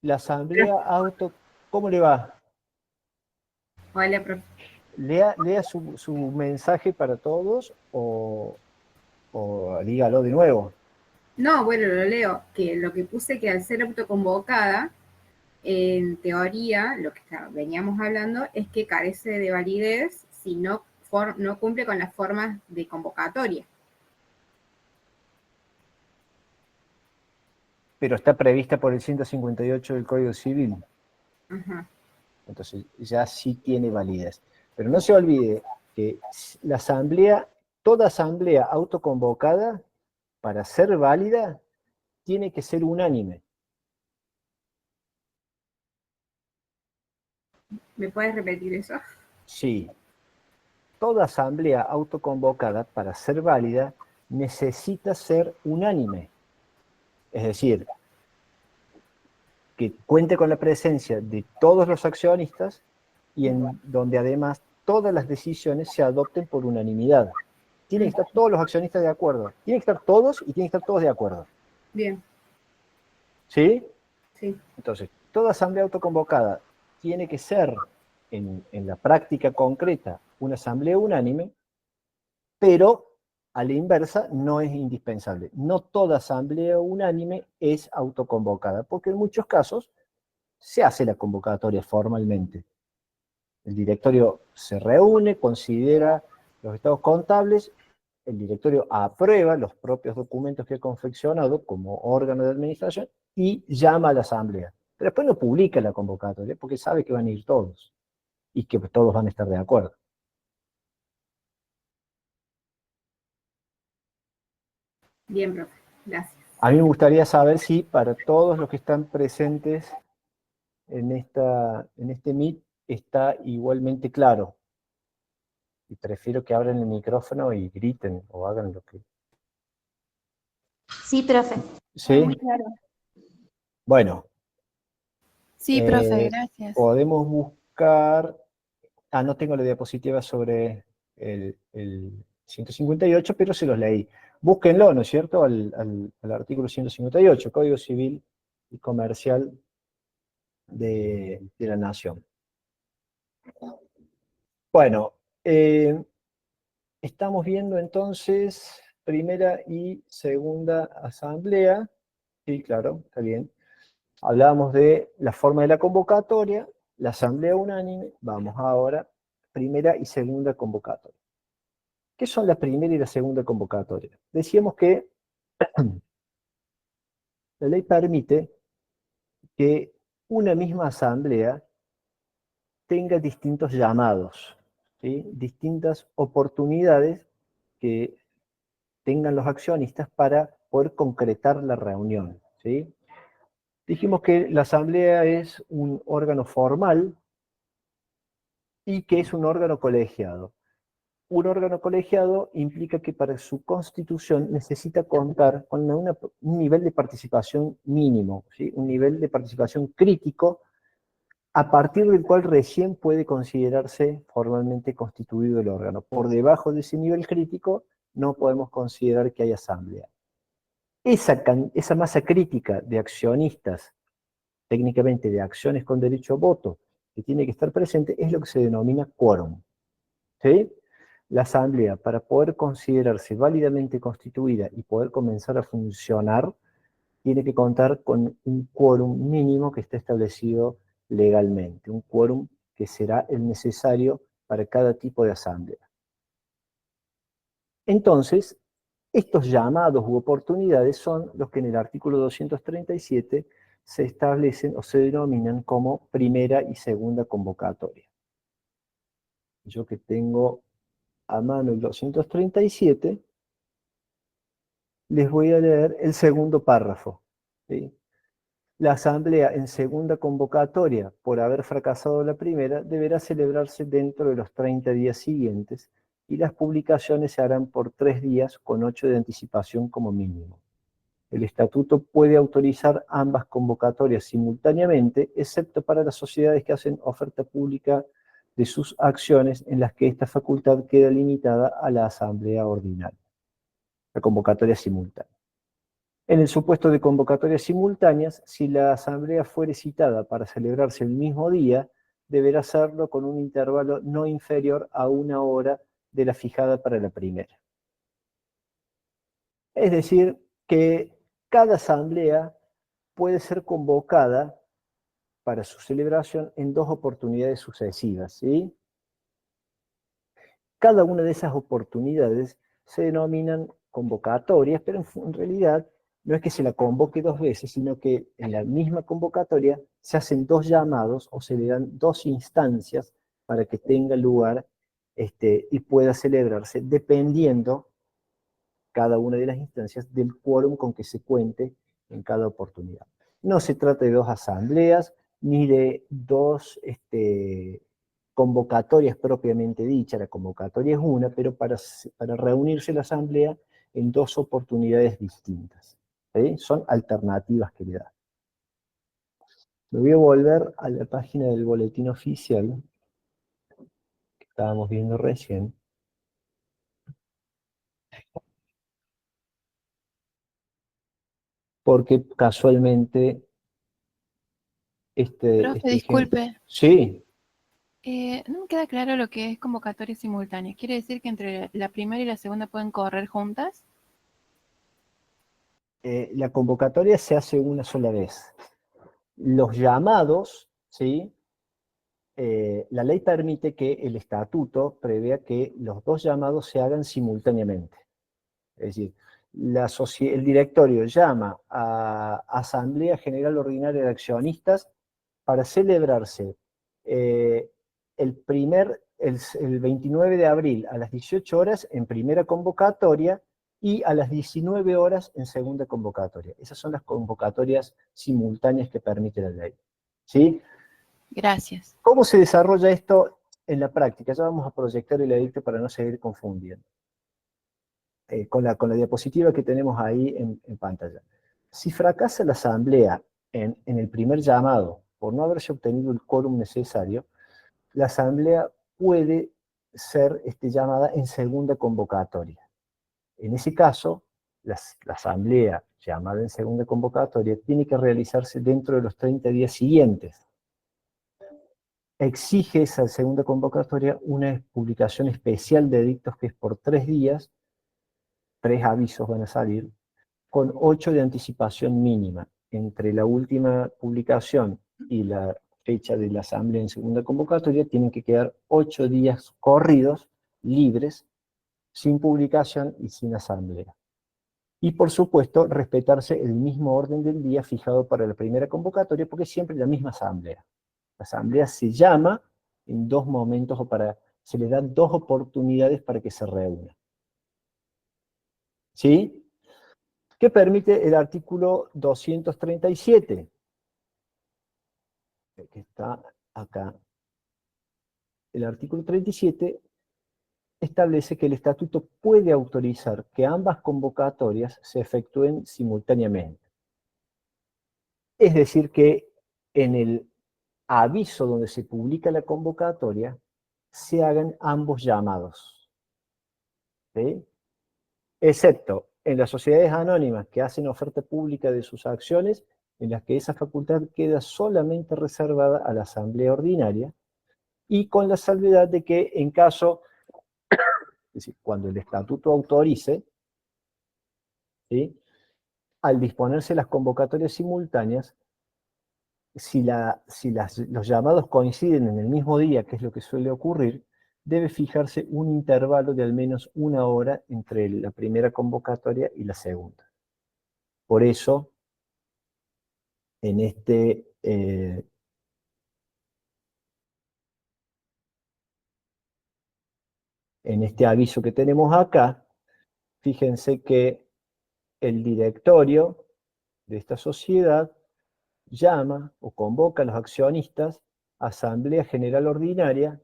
la asamblea ¿cómo le va? Hola, profe. Lea su mensaje para todos o dígalo de nuevo. No, bueno, lo leo, que lo que puse que al ser autoconvocada, en teoría, lo que veníamos hablando es que carece de validez si no cumple con las formas de convocatoria. Pero está prevista por el 158 del Código Civil. Ajá. Entonces ya sí tiene validez. Pero no se olvide que la asamblea, toda asamblea autoconvocada, para ser válida, tiene que ser unánime. ¿Me puedes repetir eso? Sí. Toda asamblea autoconvocada, para ser válida, necesita ser unánime. Es decir, que cuente con la presencia de todos los accionistas y en donde además todas las decisiones se adopten por unanimidad. Tienen que estar todos los accionistas de acuerdo. Tienen que estar todos y tienen que estar todos de acuerdo. Bien. ¿Sí? Sí. Entonces, toda asamblea autoconvocada tiene que ser, en la práctica concreta, una asamblea unánime, pero a la inversa no es indispensable. No toda asamblea unánime es autoconvocada, porque en muchos casos se hace la convocatoria formalmente. El directorio se reúne, considera los estados contables, el directorio aprueba los propios documentos que ha confeccionado como órgano de administración y llama a la asamblea. Pero después no publica la convocatoria porque sabe que van a ir todos y que todos van a estar de acuerdo. Bien, profe. Gracias. A mí me gustaría saber si para todos los que están presentes en este Meet está igualmente claro. Y prefiero que abran el micrófono y griten o hagan lo que... Sí, profe. ¿Sí? Muy claro. Bueno. Sí, profe, gracias. Podemos buscar... no tengo la diapositiva sobre el 158, pero se los leí. Búsquenlo, ¿no es cierto?, al artículo 158, Código Civil y Comercial de la Nación. Bueno, estamos viendo entonces primera y segunda asamblea. Sí, claro, está bien. Hablábamos de la forma de la convocatoria, la asamblea unánime. Vamos ahora, primera y segunda convocatoria. ¿Qué son la primera y la segunda convocatoria? Decíamos que la ley permite que una misma asamblea tenga distintos llamados, ¿sí? Distintas oportunidades que tengan los accionistas para poder concretar la reunión, ¿sí? Dijimos que la asamblea es un órgano formal y que es un órgano colegiado. Un órgano colegiado implica que para su constitución necesita contar con un nivel de participación mínimo, ¿sí? Un nivel de participación crítico a partir del cual recién puede considerarse formalmente constituido el órgano. Por debajo de ese nivel crítico no podemos considerar que hay asamblea. Esa masa crítica de accionistas, técnicamente de acciones con derecho a voto, que tiene que estar presente, es lo que se denomina quórum, ¿sí? La asamblea, para poder considerarse válidamente constituida y poder comenzar a funcionar, tiene que contar con un quórum mínimo que está establecido legalmente, un quórum que será el necesario para cada tipo de asamblea. Entonces, estos llamados u oportunidades son los que en el artículo 237 se establecen o se denominan como primera y segunda convocatoria. Yo que tengo a mano el 237, les voy a leer el segundo párrafo, ¿sí? La asamblea en segunda convocatoria, por haber fracasado la primera, deberá celebrarse dentro de los 30 días siguientes y las publicaciones se harán por 3 días con 8 de anticipación como mínimo. El estatuto puede autorizar ambas convocatorias simultáneamente, excepto para las sociedades que hacen oferta pública de sus acciones en las que esta facultad queda limitada a la asamblea ordinaria. La convocatoria simultánea. En el supuesto de convocatorias simultáneas, si la asamblea fuere citada para celebrarse el mismo día, deberá hacerlo con un intervalo no inferior a 1 hora de la fijada para la primera. Es decir, que cada asamblea puede ser convocada para su celebración en 2 oportunidades sucesivas, ¿sí? Cada una de esas oportunidades se denominan convocatorias, pero en realidad no es que se la convoque 2 veces, sino que en la misma convocatoria se hacen 2 llamados o se le dan 2 instancias para que tenga lugar y pueda celebrarse, dependiendo cada una de las instancias del quórum con que se cuente en cada oportunidad. No se trata de 2 asambleas, ni de 2 convocatorias propiamente dichas. La convocatoria es una, pero para reunirse la asamblea en 2 oportunidades distintas, ¿sí? Son alternativas que le da. Me voy a volver a la página del boletín oficial que estábamos viendo recién. Porque casualmente Profe, disculpe. Sí. No me queda claro lo que es convocatoria simultánea. ¿Quiere decir que entre la primera y la segunda pueden correr juntas? La convocatoria se hace una sola vez. Los llamados, ¿sí? La ley permite que el estatuto prevea que los 2 llamados se hagan simultáneamente. Es decir, el directorio llama a Asamblea General Ordinaria de Accionistas para celebrarse el 29 de abril a las 18 horas en primera convocatoria y a las 19 horas en segunda convocatoria. Esas son las convocatorias simultáneas que permite la ley. ¿Sí? Gracias. ¿Cómo se desarrolla esto en la práctica? Ya vamos a proyectar el edicto para no seguir confundiendo. Con la diapositiva que tenemos ahí en pantalla. Si fracasa la asamblea en el primer llamado por no haberse obtenido el quórum necesario, la asamblea puede ser llamada en segunda convocatoria. En ese caso, la asamblea llamada en segunda convocatoria tiene que realizarse dentro de los 30 días siguientes. Exige esa segunda convocatoria una publicación especial de edictos que es por 3 días, 3 avisos van a salir, con 8 de anticipación mínima. Entre la última publicación y la fecha de la asamblea en segunda convocatoria tienen que quedar 8 días corridos, libres, sin publicación y sin asamblea. Y por supuesto, respetarse el mismo orden del día fijado para la primera convocatoria, porque es siempre la misma asamblea. La asamblea se llama en 2 momentos, se le dan 2 oportunidades para que se reúna. ¿Sí? ¿Qué permite el artículo 237? Que está acá. El artículo 37 establece que el estatuto puede autorizar que ambas convocatorias se efectúen simultáneamente. Es decir, que en el aviso donde se publica la convocatoria se hagan ambos llamados. ¿Sí? Excepto en las sociedades anónimas que hacen oferta pública de sus acciones, en las que esa facultad queda solamente reservada a la asamblea ordinaria, y con la salvedad de que en caso, es decir, cuando el estatuto autorice, ¿sí?, al disponerse las convocatorias simultáneas, si los llamados coinciden en el mismo día, que es lo que suele ocurrir, debe fijarse un intervalo de al menos 1 hora entre la primera convocatoria y la segunda. Por eso, en este aviso que tenemos acá, fíjense que el directorio de esta sociedad llama o convoca a los accionistas a Asamblea General Ordinaria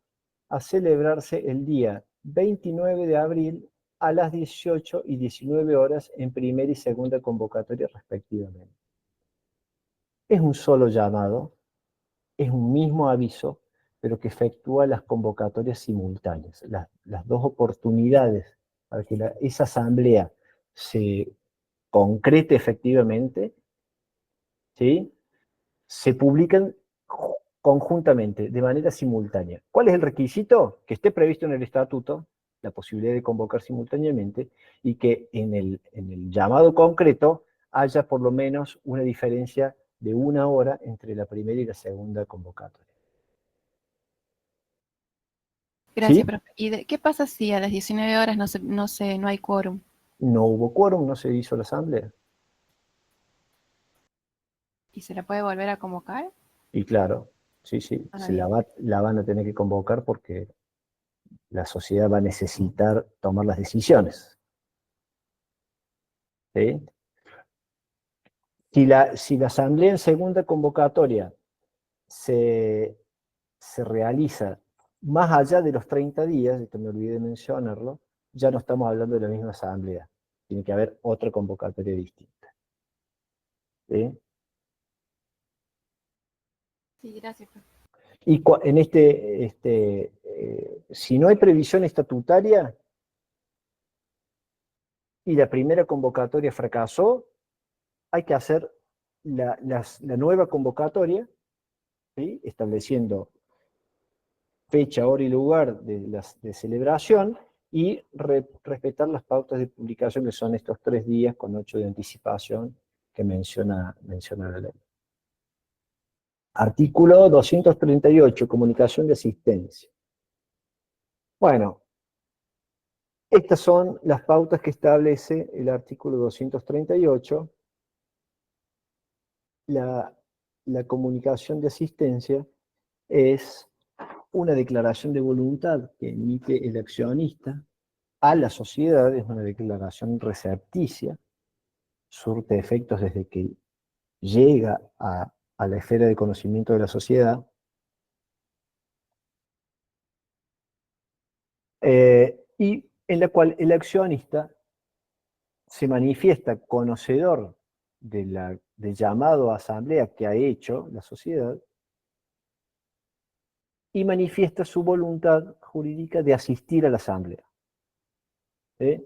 a celebrarse el día 29 de abril a las 18 y 19 horas en primera y segunda convocatoria respectivamente. Es un solo llamado, es un mismo aviso, pero que efectúa las convocatorias simultáneas, las 2 oportunidades para que esa asamblea se concrete efectivamente, ¿sí?, se publican conjuntamente, de manera simultánea. ¿Cuál es el requisito? Que esté previsto en el estatuto la posibilidad de convocar simultáneamente y que en el llamado concreto haya por lo menos una diferencia de 1 hora entre la primera y la segunda convocatoria. Gracias, ¿Sí? profe. ¿Y qué pasa si a las 19 horas no hay quórum? No hubo quórum, no se hizo la asamblea. ¿Y se la puede volver a convocar? Y claro, sí, Ah, se bien. la van a tener que convocar porque la sociedad va a necesitar tomar las decisiones. ¿Sí? Si la asamblea en segunda convocatoria se realiza más allá de los 30 días, esto me olvidé de mencionarlo, ya no estamos hablando de la misma asamblea. Tiene que haber otra convocatoria distinta. ¿Sí? Sí, gracias, profe. Y si no hay previsión estatutaria y la primera convocatoria fracasó, hay que hacer la nueva convocatoria, ¿sí?, estableciendo fecha, hora y lugar de celebración y respetar las pautas de publicación, que son estos 3 días con 8 de anticipación que menciona la ley. Artículo 238, comunicación de asistencia. Bueno, Estas son las pautas que establece el artículo 238. La comunicación de asistencia es una declaración de voluntad que emite el accionista a la sociedad, es una declaración recepticia, surte efectos desde que llega a la esfera de conocimiento de la sociedad, y en la cual el accionista se manifiesta conocedor del llamado a asamblea que ha hecho la sociedad y manifiesta su voluntad jurídica de asistir a la asamblea. ¿Sí?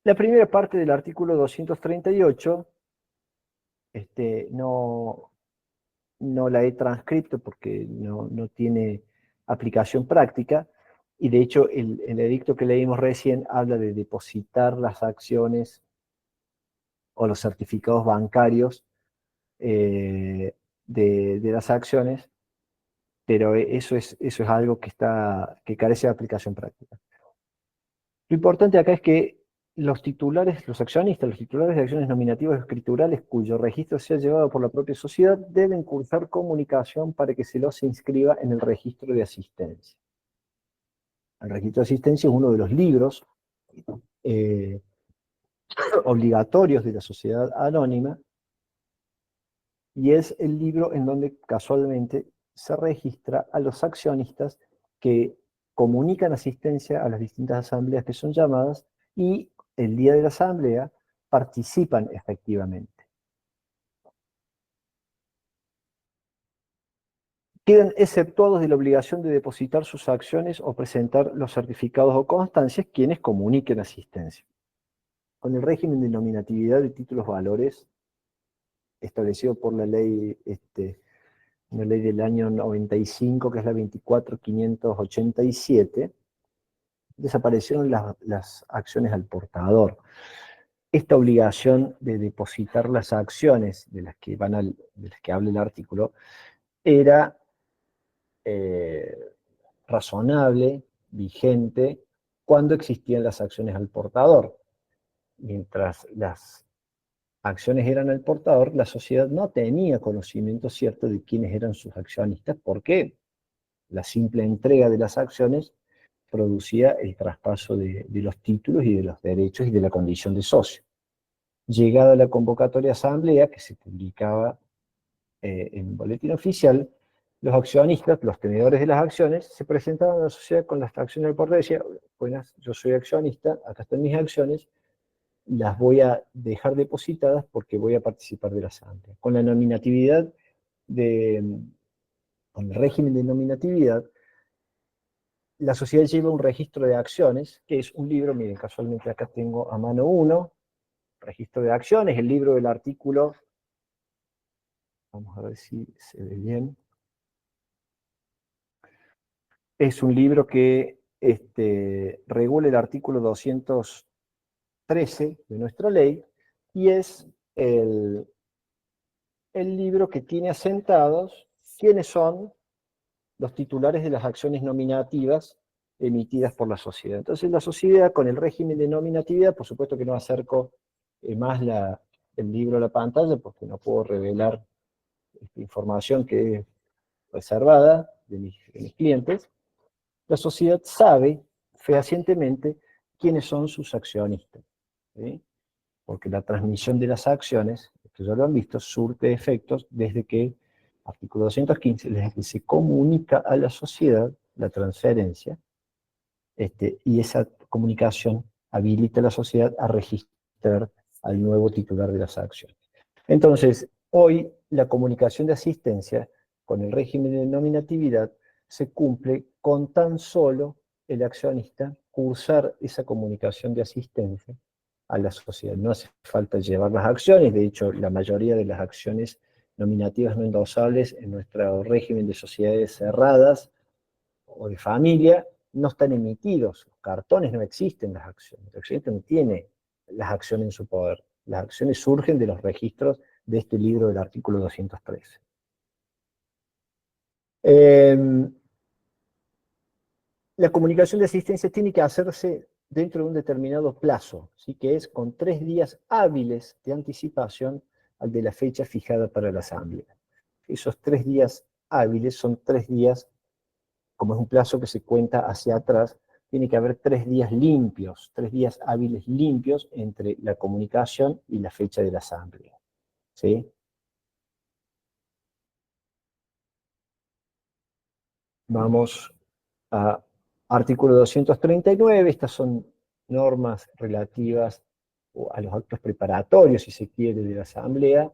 La primera parte del artículo 238 no la he transcrito porque no tiene aplicación práctica, y de hecho el edicto que leímos recién habla de depositar las acciones o los certificados bancarios de las acciones, pero eso es algo que carece de aplicación práctica. Lo importante acá es que los titulares, los accionistas, los titulares de acciones nominativas o escriturales cuyo registro sea llevado por la propia sociedad deben cursar comunicación para que se los inscriba en el registro de asistencia. El registro de asistencia es uno de los libros obligatorios de la sociedad anónima, y es el libro en donde casualmente se registra a los accionistas que comunican asistencia a las distintas asambleas que son llamadas, y el día de la asamblea participan efectivamente. Quedan exceptuados de la obligación de depositar sus acciones o presentar los certificados o constancias quienes comuniquen asistencia. Con el régimen de nominatividad de títulos valores establecido por la ley, una ley del año 95, que es la 24.587, desaparecieron las acciones al portador. Esta obligación de depositar las acciones de las que habla el artículo era razonable, vigente, cuando existían las acciones al portador. Mientras las acciones eran al portador, la sociedad no tenía conocimiento cierto de quiénes eran sus accionistas, porque la simple entrega de las acciones producía el traspaso de los títulos y de los derechos y de la condición de socio. Llegada la convocatoria a asamblea, que se publicaba en un boletín oficial, los accionistas, los tenedores de las acciones, se presentaban a la sociedad con las acciones del portador y decían: buenas, yo soy accionista, acá están mis acciones, las voy a dejar depositadas porque voy a participar de la asamblea. Con la nominatividad, con el régimen de nominatividad, la sociedad lleva un registro de acciones, que es un libro. Miren, casualmente acá tengo a mano uno, registro de acciones, el libro del artículo, vamos a ver si se ve bien. Es un libro que regula el artículo 213 de nuestra ley, y es el libro que tiene asentados quiénes son los titulares de las acciones nominativas emitidas por la sociedad. Entonces la sociedad, con el régimen de nominatividad, por supuesto que no acerco más el libro a la pantalla, porque no puedo revelar información que es reservada de mis clientes. La sociedad sabe fehacientemente quiénes son sus accionistas, ¿sí? Porque la transmisión de las acciones, que ya lo han visto, surte efectos desde que, artículo 215, desde que se comunica a la sociedad la transferencia, y esa comunicación habilita a la sociedad a registrar al nuevo titular de las acciones. Entonces, hoy la comunicación de asistencia con el régimen de nominatividad se cumple con tan solo el accionista cursar esa comunicación de asistencia a la sociedad. No hace falta llevar las acciones. De hecho, la mayoría de las acciones nominativas no endosables en nuestro régimen de sociedades cerradas o de familia no están emitidos. Los cartones no existen, las acciones. El accionista no tiene las acciones en su poder. Las acciones surgen de los registros de este libro del artículo 213. La comunicación de asistencia tiene que hacerse dentro de un determinado plazo, ¿sí? Que es con 3 días hábiles de anticipación al de la fecha fijada para la asamblea. Esos 3 días hábiles son 3 días, como es un plazo que se cuenta hacia atrás, tiene que haber 3 días limpios, 3 días hábiles limpios entre la comunicación y la fecha de la asamblea, ¿sí? Vamos a artículo 239, estas son normas relativas a los actos preparatorios, si se quiere, de la asamblea.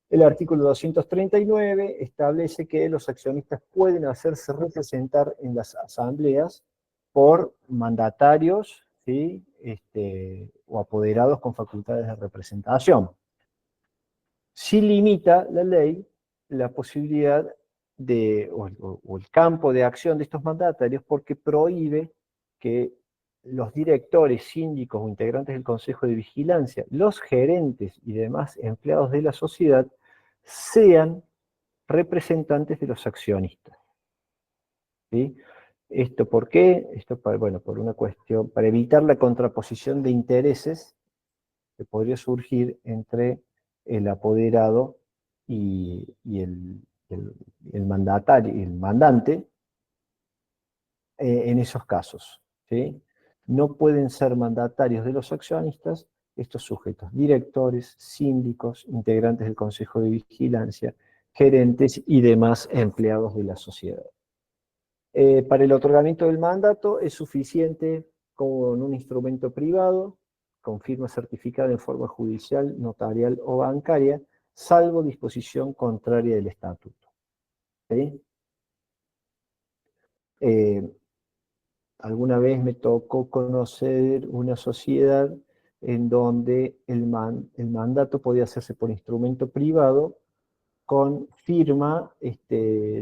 El artículo 239 establece que los accionistas pueden hacerse representar en las asambleas por mandatarios, ¿sí? O apoderados con facultades de representación. Sí limita la ley la posibilidad o el campo de acción de estos mandatarios porque prohíbe que los directores, síndicos o integrantes del Consejo de Vigilancia, los gerentes y demás empleados de la sociedad sean representantes de los accionistas. ¿Sí? ¿Esto por qué? Esto bueno, por una cuestión, para evitar la contraposición de intereses que podría surgir entre el apoderado y el mandatario, el mandante, en esos casos, ¿sí? No pueden ser mandatarios de los accionistas estos sujetos, directores, síndicos, integrantes del Consejo de Vigilancia, gerentes y demás empleados de la sociedad. Para el otorgamiento del mandato es suficiente con un instrumento privado, con firma certificada en forma judicial, notarial o bancaria, salvo disposición contraria del estatuto. ¿Sí? Alguna vez me tocó conocer una sociedad en donde el mandato podía hacerse por instrumento privado con firma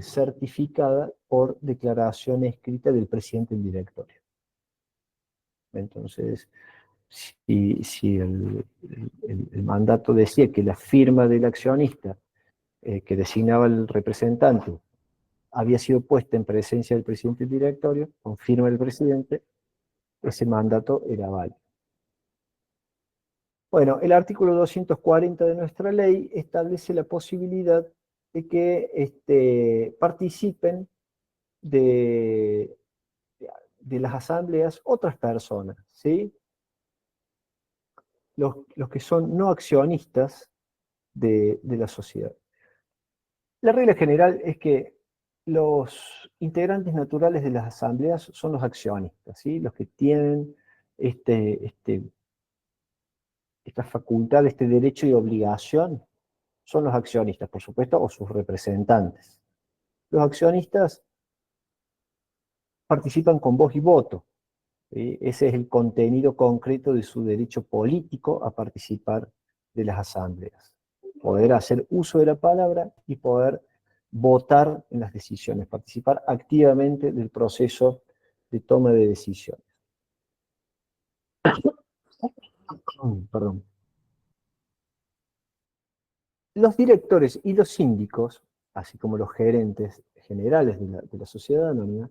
certificada por declaración escrita del presidente del directorio. Entonces, si el mandato decía que la firma del accionista que designaba el representante había sido puesta en presencia del presidente del directorio, con firma del presidente, ese mandato era válido. Bueno, el artículo 240 de nuestra ley establece la posibilidad de que participen de las asambleas otras personas, ¿sí? Los que son no accionistas de la sociedad. La regla general es que los integrantes naturales de las asambleas son los accionistas, ¿sí? Los que tienen esta facultad, este derecho y obligación, son los accionistas, por supuesto, o sus representantes. Los accionistas participan con voz y voto, ¿sí? Ese es el contenido concreto de su derecho político a participar de las asambleas. Poder hacer uso de la palabra y poder votar en las decisiones, participar activamente del proceso de toma de decisiones. Perdón. Los directores y los síndicos, así como los gerentes generales de la sociedad anónima,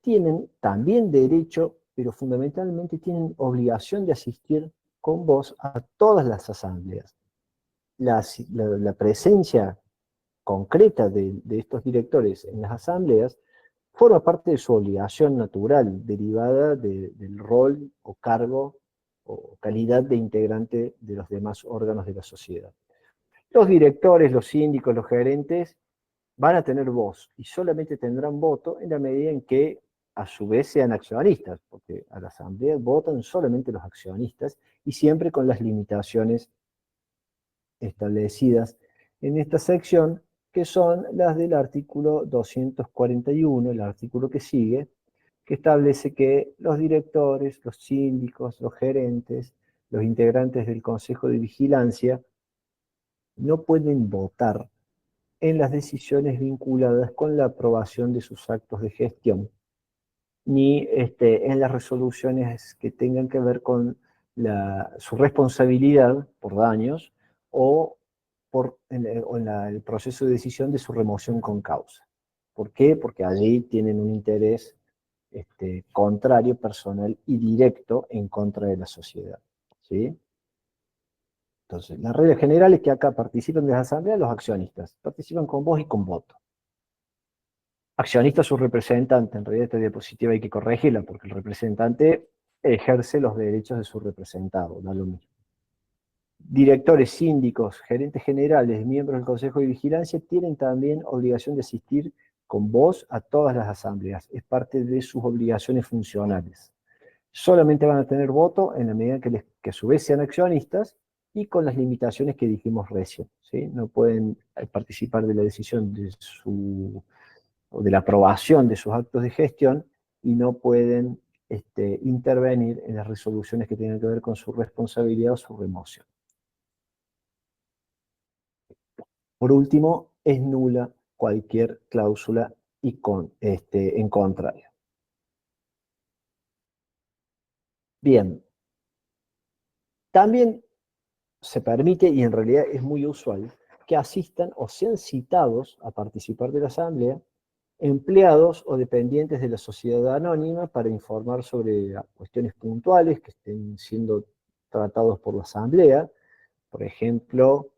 tienen también derecho, pero fundamentalmente tienen obligación de asistir con vos a todas las asambleas. La presencia concreta de estos directores en las asambleas forma parte de su obligación natural, derivada del rol o cargo o calidad de integrante de los demás órganos de la sociedad. Los directores, los síndicos, los gerentes van a tener voz y solamente tendrán voto en la medida en que a su vez sean accionistas, porque a la asamblea votan solamente los accionistas y siempre con las limitaciones establecidas en esta sección, que son las del artículo 241, el artículo que sigue, que establece que los directores, los síndicos, los gerentes, los integrantes del Consejo de Vigilancia no pueden votar en las decisiones vinculadas con la aprobación de sus actos de gestión, ni en las resoluciones que tengan que ver con su responsabilidad por daños o en el proceso de decisión de su remoción con causa. ¿Por qué? Porque allí tienen un interés contrario, personal y directo en contra de la sociedad, ¿sí? Entonces, la regla general es que acá participan de las asambleas los accionistas, participan con voz y con voto. Accionista, su representante, en realidad esta diapositiva hay que corregirla, porque el representante ejerce los derechos de su representado, da lo mismo. Directores, síndicos, gerentes generales, miembros del Consejo de Vigilancia tienen también obligación de asistir con voz a todas las asambleas, es parte de sus obligaciones funcionales. Solamente van a tener voto en la medida que a su vez sean accionistas y con las limitaciones que dijimos recién, ¿sí? No pueden participar de la decisión o de la aprobación de sus actos de gestión y no pueden intervenir en las resoluciones que tienen que ver con su responsabilidad o su remoción. Por último, es nula cualquier cláusula en contrario. Bien. También se permite, y en realidad es muy usual, que asistan o sean citados a participar de la asamblea empleados o dependientes de la sociedad anónima para informar sobre cuestiones puntuales que estén siendo tratados por la asamblea. Por ejemplo,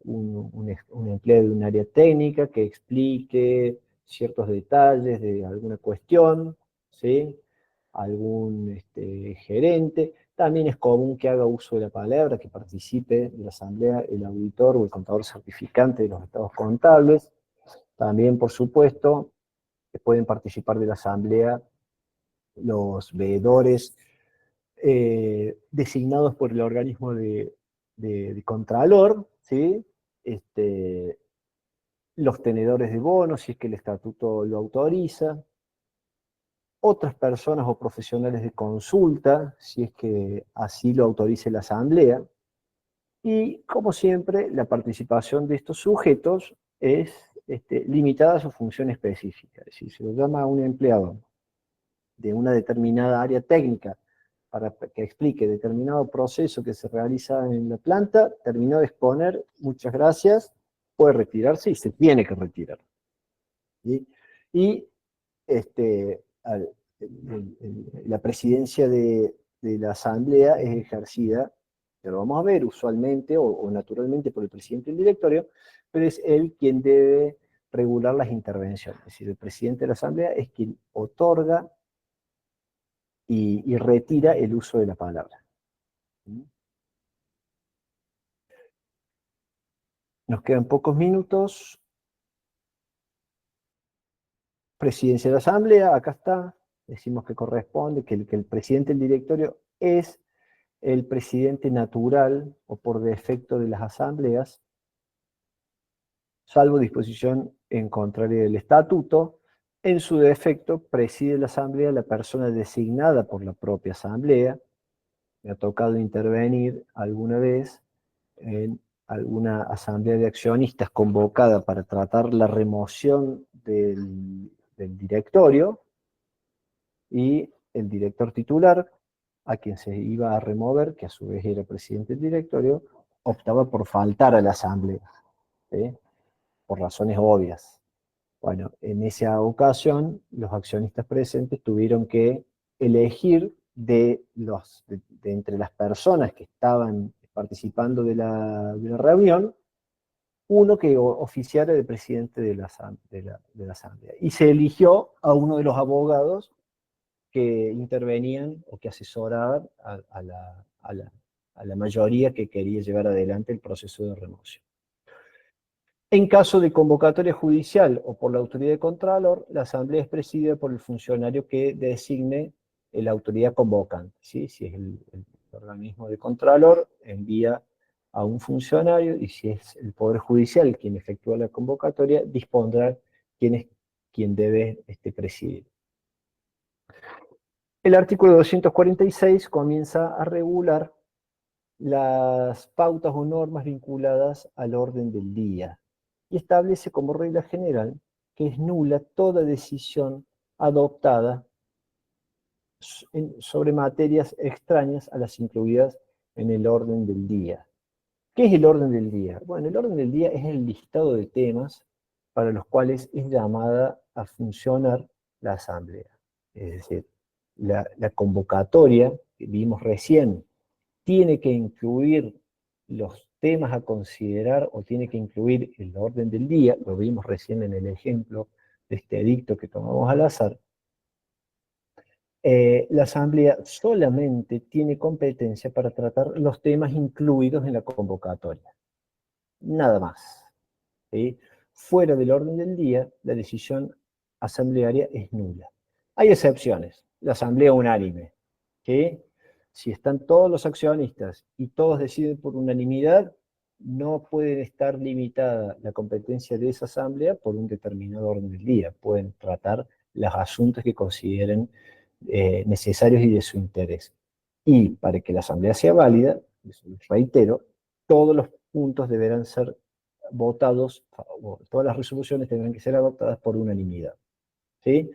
un empleado de un área técnica que explique ciertos detalles de alguna cuestión, ¿sí? Algún gerente. También es común que haga uso de la palabra, que participe de la asamblea el auditor o el contador certificante de los estados contables. También, por supuesto, pueden participar de la asamblea los veedores designados por el organismo de contralor, ¿sí? Los tenedores de bonos, si es que el estatuto lo autoriza, otras personas o profesionales de consulta, si es que así lo autorice la asamblea, y como siempre, la participación de estos sujetos es limitada a su función específica. Es decir, se lo llama a un empleado de una determinada área técnica para que explique determinado proceso que se realiza en la planta, terminó de exponer, muchas gracias, puede retirarse y se tiene que retirar. ¿Sí? Y la presidencia de la asamblea es ejercida, ya lo vamos a ver, usualmente o naturalmente por el presidente del directorio, pero es él quien debe regular las intervenciones. Es decir, el presidente de la asamblea es quien otorga y retira el uso de la palabra. Nos quedan pocos minutos. Presidencia de la asamblea, acá está. Decimos que corresponde, que el presidente del directorio es el presidente natural o por defecto de las asambleas, salvo disposición en contraria del estatuto. En su defecto, preside la asamblea la persona designada por la propia asamblea. Me ha tocado intervenir alguna vez en alguna asamblea de accionistas convocada para tratar la remoción del directorio, y el director titular, a quien se iba a remover, que a su vez era presidente del directorio, optaba por faltar a la asamblea, ¿sí? Por razones obvias. Bueno, en esa ocasión, los accionistas presentes tuvieron que elegir de entre las personas que estaban participando de la reunión, uno que oficiara de presidente de la asamblea. Y se eligió a uno de los abogados que intervenían o que asesoraban a la mayoría que quería llevar adelante el proceso de remoción. En caso de convocatoria judicial o por la autoridad de contralor, la asamblea es presidida por el funcionario que designe la autoridad convocante, ¿sí? Si es el organismo de contralor, envía a un funcionario, y si es el Poder Judicial quien efectúa la convocatoria, dispondrá quién debe presidir. El artículo 246 comienza a regular las pautas o normas vinculadas al orden del día y establece como regla general que es nula toda decisión adoptada sobre materias extrañas a las incluidas en el orden del día. ¿Qué es el orden del día? Bueno, el orden del día es el listado de temas para los cuales es llamada a funcionar la asamblea. Es decir, la convocatoria que vimos recién tiene que incluir los temas a considerar o tiene que incluir el orden del día, lo vimos recién en el ejemplo de este edicto que tomamos al azar. La Asamblea solamente tiene competencia para tratar los temas incluidos en la convocatoria. Nada más. ¿Sí? Fuera del orden del día, la decisión asamblearia es nula. Hay excepciones. La asamblea unánime. ¿Sí? Si están todos los accionistas y todos deciden por unanimidad, no puede estar limitada la competencia de esa asamblea por un determinado orden del día. Pueden tratar los asuntos que consideren necesarios y de su interés. Y para que la asamblea sea válida, reitero, todos los puntos deberán ser votados, todas las resoluciones tendrán que ser adoptadas por unanimidad. ¿Sí?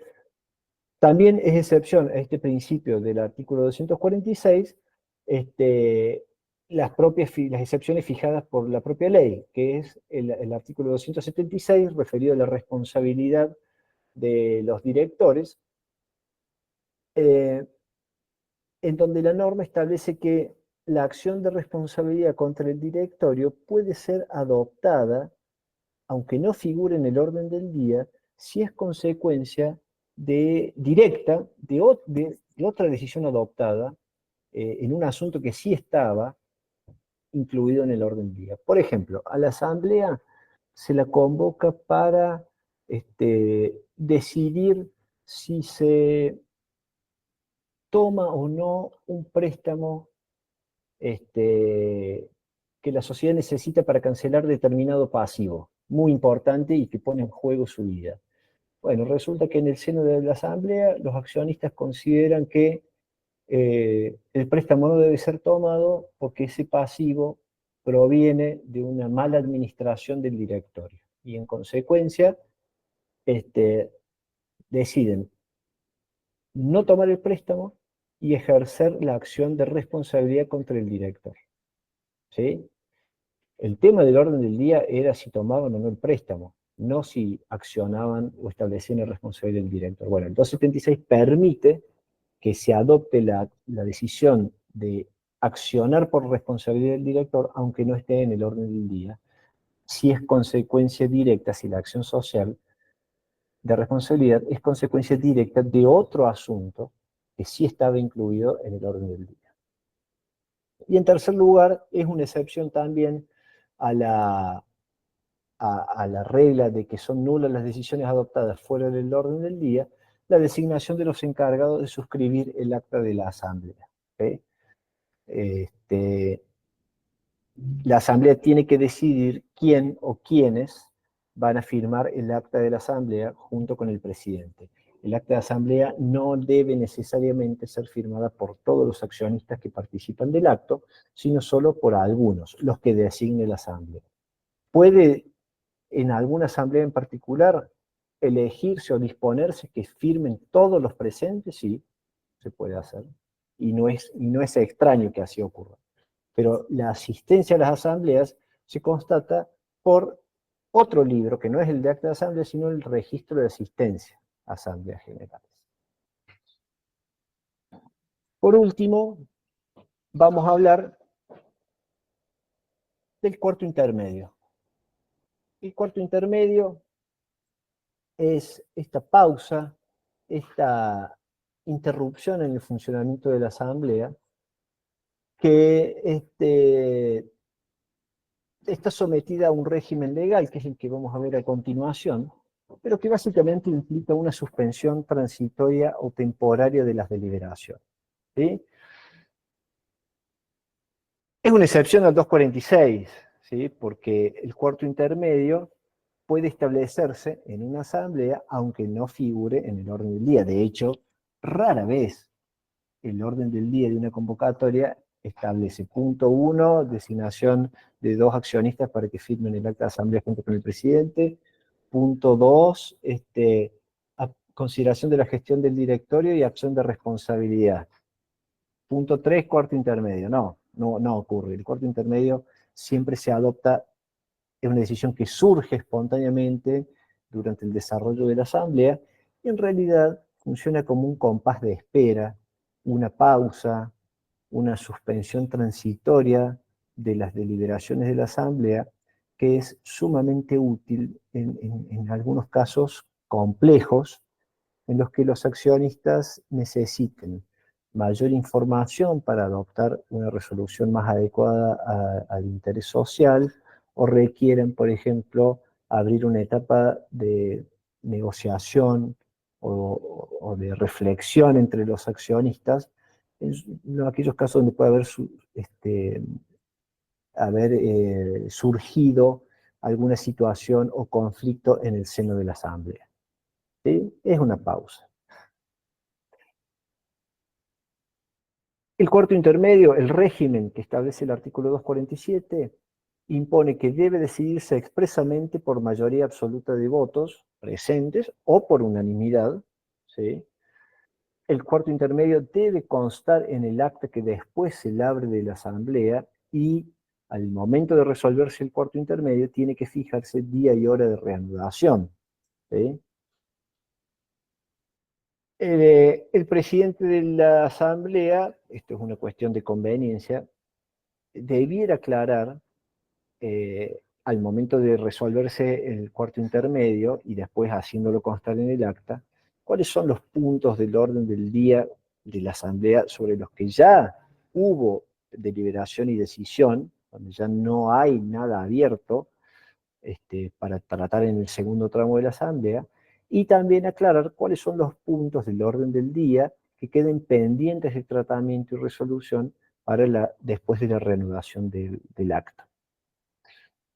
También es excepción a este principio del artículo 246 las excepciones fijadas por la propia ley, que es el artículo 276 referido a la responsabilidad de los directores, en donde la norma establece que la acción de responsabilidad contra el directorio puede ser adoptada, aunque no figure en el orden del día, si es consecuencia directa de otra decisión adoptada en un asunto que sí estaba incluido en el orden del día. Por ejemplo, a la asamblea se la convoca para decidir si se toma o no un préstamo que la sociedad necesita para cancelar determinado pasivo, muy importante y que pone en juego su vida. Bueno, resulta que en el seno de la asamblea los accionistas consideran que el préstamo no debe ser tomado porque ese pasivo proviene de una mala administración del directorio. Y en consecuencia, deciden no tomar el préstamo y ejercer la acción de responsabilidad contra el director. ¿Sí? El tema del orden del día era si tomaban o no el préstamo, no si accionaban o establecían la responsabilidad del director. Bueno, el 276 permite que se adopte la decisión de accionar por responsabilidad del director, aunque no esté en el orden del día, si es consecuencia directa, si la acción social de responsabilidad es consecuencia directa de otro asunto que sí estaba incluido en el orden del día. Y en tercer lugar, es una excepción también a la regla de que son nulas las decisiones adoptadas fuera del orden del día, la designación de los encargados de suscribir el acta de la asamblea. ¿Sí? La asamblea tiene que decidir quién o quiénes van a firmar el acta de la asamblea junto con el presidente. El acta de asamblea no debe necesariamente ser firmada por todos los accionistas que participan del acto, sino solo por algunos, los que designe la asamblea. Puede, en alguna asamblea en particular, elegirse o disponerse que firmen todos los presentes, sí, se puede hacer. Y no es extraño que así ocurra. Pero la asistencia a las asambleas se constata por otro libro, que no es el de acta de asamblea, sino el registro de asistencia a asambleas generales. Por último, vamos a hablar del cuarto intermedio. El cuarto intermedio es esta pausa, esta interrupción en el funcionamiento de la asamblea, que está sometida a un régimen legal, que es el que vamos a ver a continuación, pero que básicamente implica una suspensión transitoria o temporaria de las deliberaciones. ¿Sí? Es una excepción al 246, ¿sí? Porque el cuarto intermedio puede establecerse en una asamblea aunque no figure en el orden del día. De hecho, rara vez el orden del día de una convocatoria establece, punto 1, designación de 2 accionistas para que firmen el acta de asamblea junto con el presidente. Punto 2, consideración de la gestión del directorio y acción de responsabilidad. Punto 3, cuarto intermedio. No ocurre. El cuarto intermedio siempre se adopta, es una decisión que surge espontáneamente durante el desarrollo de la asamblea, y en realidad funciona como un compás de espera, una pausa, una suspensión transitoria de las deliberaciones de la Asamblea, que es sumamente útil en algunos casos complejos, en los que los accionistas necesiten mayor información para adoptar una resolución más adecuada al interés social, o requieren, por ejemplo, abrir una etapa de negociación o de reflexión entre los accionistas, en aquellos casos donde puede haber surgido alguna situación o conflicto en el seno de la Asamblea. ¿Sí? Es una pausa. El cuarto intermedio, el régimen que establece el artículo 247, impone que debe decidirse expresamente por mayoría absoluta de votos presentes o por unanimidad, ¿sí? El cuarto intermedio debe constar en el acta que después se labre de la Asamblea, y al momento de resolverse el cuarto intermedio tiene que fijarse día y hora de reanudación, ¿sí? El presidente de la Asamblea, esto es una cuestión de conveniencia, debiera aclarar al momento de resolverse el cuarto intermedio y después haciéndolo constar en el acta, cuáles son los puntos del orden del día de la Asamblea sobre los que ya hubo deliberación y decisión, donde ya no hay nada abierto para tratar en el segundo tramo de la Asamblea, y también aclarar cuáles son los puntos del orden del día que queden pendientes de tratamiento y resolución después de la reanudación del acta.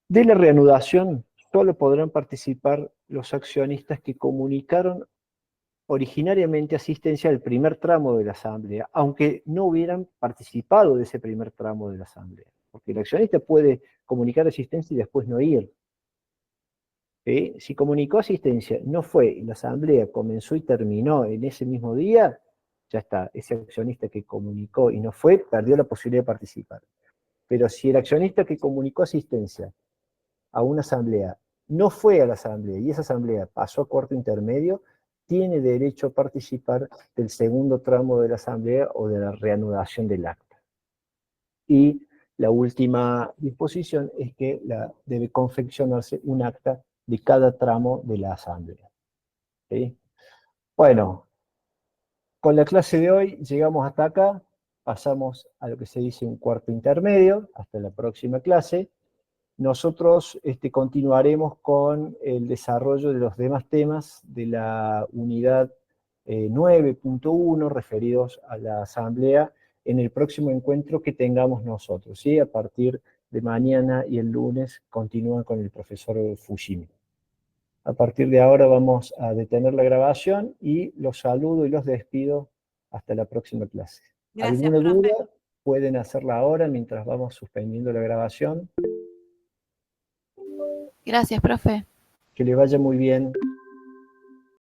De la reanudación solo podrán participar los accionistas que comunicaron originariamente asistencia al primer tramo de la Asamblea, aunque no hubieran participado de ese primer tramo de la Asamblea. Porque el accionista puede comunicar asistencia y después no ir. ¿Sí? Si comunicó asistencia, no fue, y la Asamblea comenzó y terminó en ese mismo día, ya está, ese accionista que comunicó y no fue, perdió la posibilidad de participar. Pero si el accionista que comunicó asistencia a una asamblea no fue a la asamblea y esa asamblea pasó a cuarto intermedio, tiene derecho a participar del segundo tramo de la asamblea o de la reanudación del acta. Y la última disposición es que debe confeccionarse un acta de cada tramo de la asamblea. ¿Sí? Bueno, con la clase de hoy llegamos hasta acá, pasamos a lo que se dice un cuarto intermedio, hasta la próxima clase. Nosotros continuaremos con el desarrollo de los demás temas de la unidad 9.1 referidos a la asamblea en el próximo encuentro que tengamos nosotros, ¿sí? A partir de mañana y el lunes continúan con el profesor Fujimi. A partir de ahora vamos a detener la grabación y los saludo y los despido hasta la próxima clase. Gracias, ¿Alguna profe. duda? Pueden hacerla ahora mientras vamos suspendiendo la grabación. Gracias, profe. Que le vaya muy bien.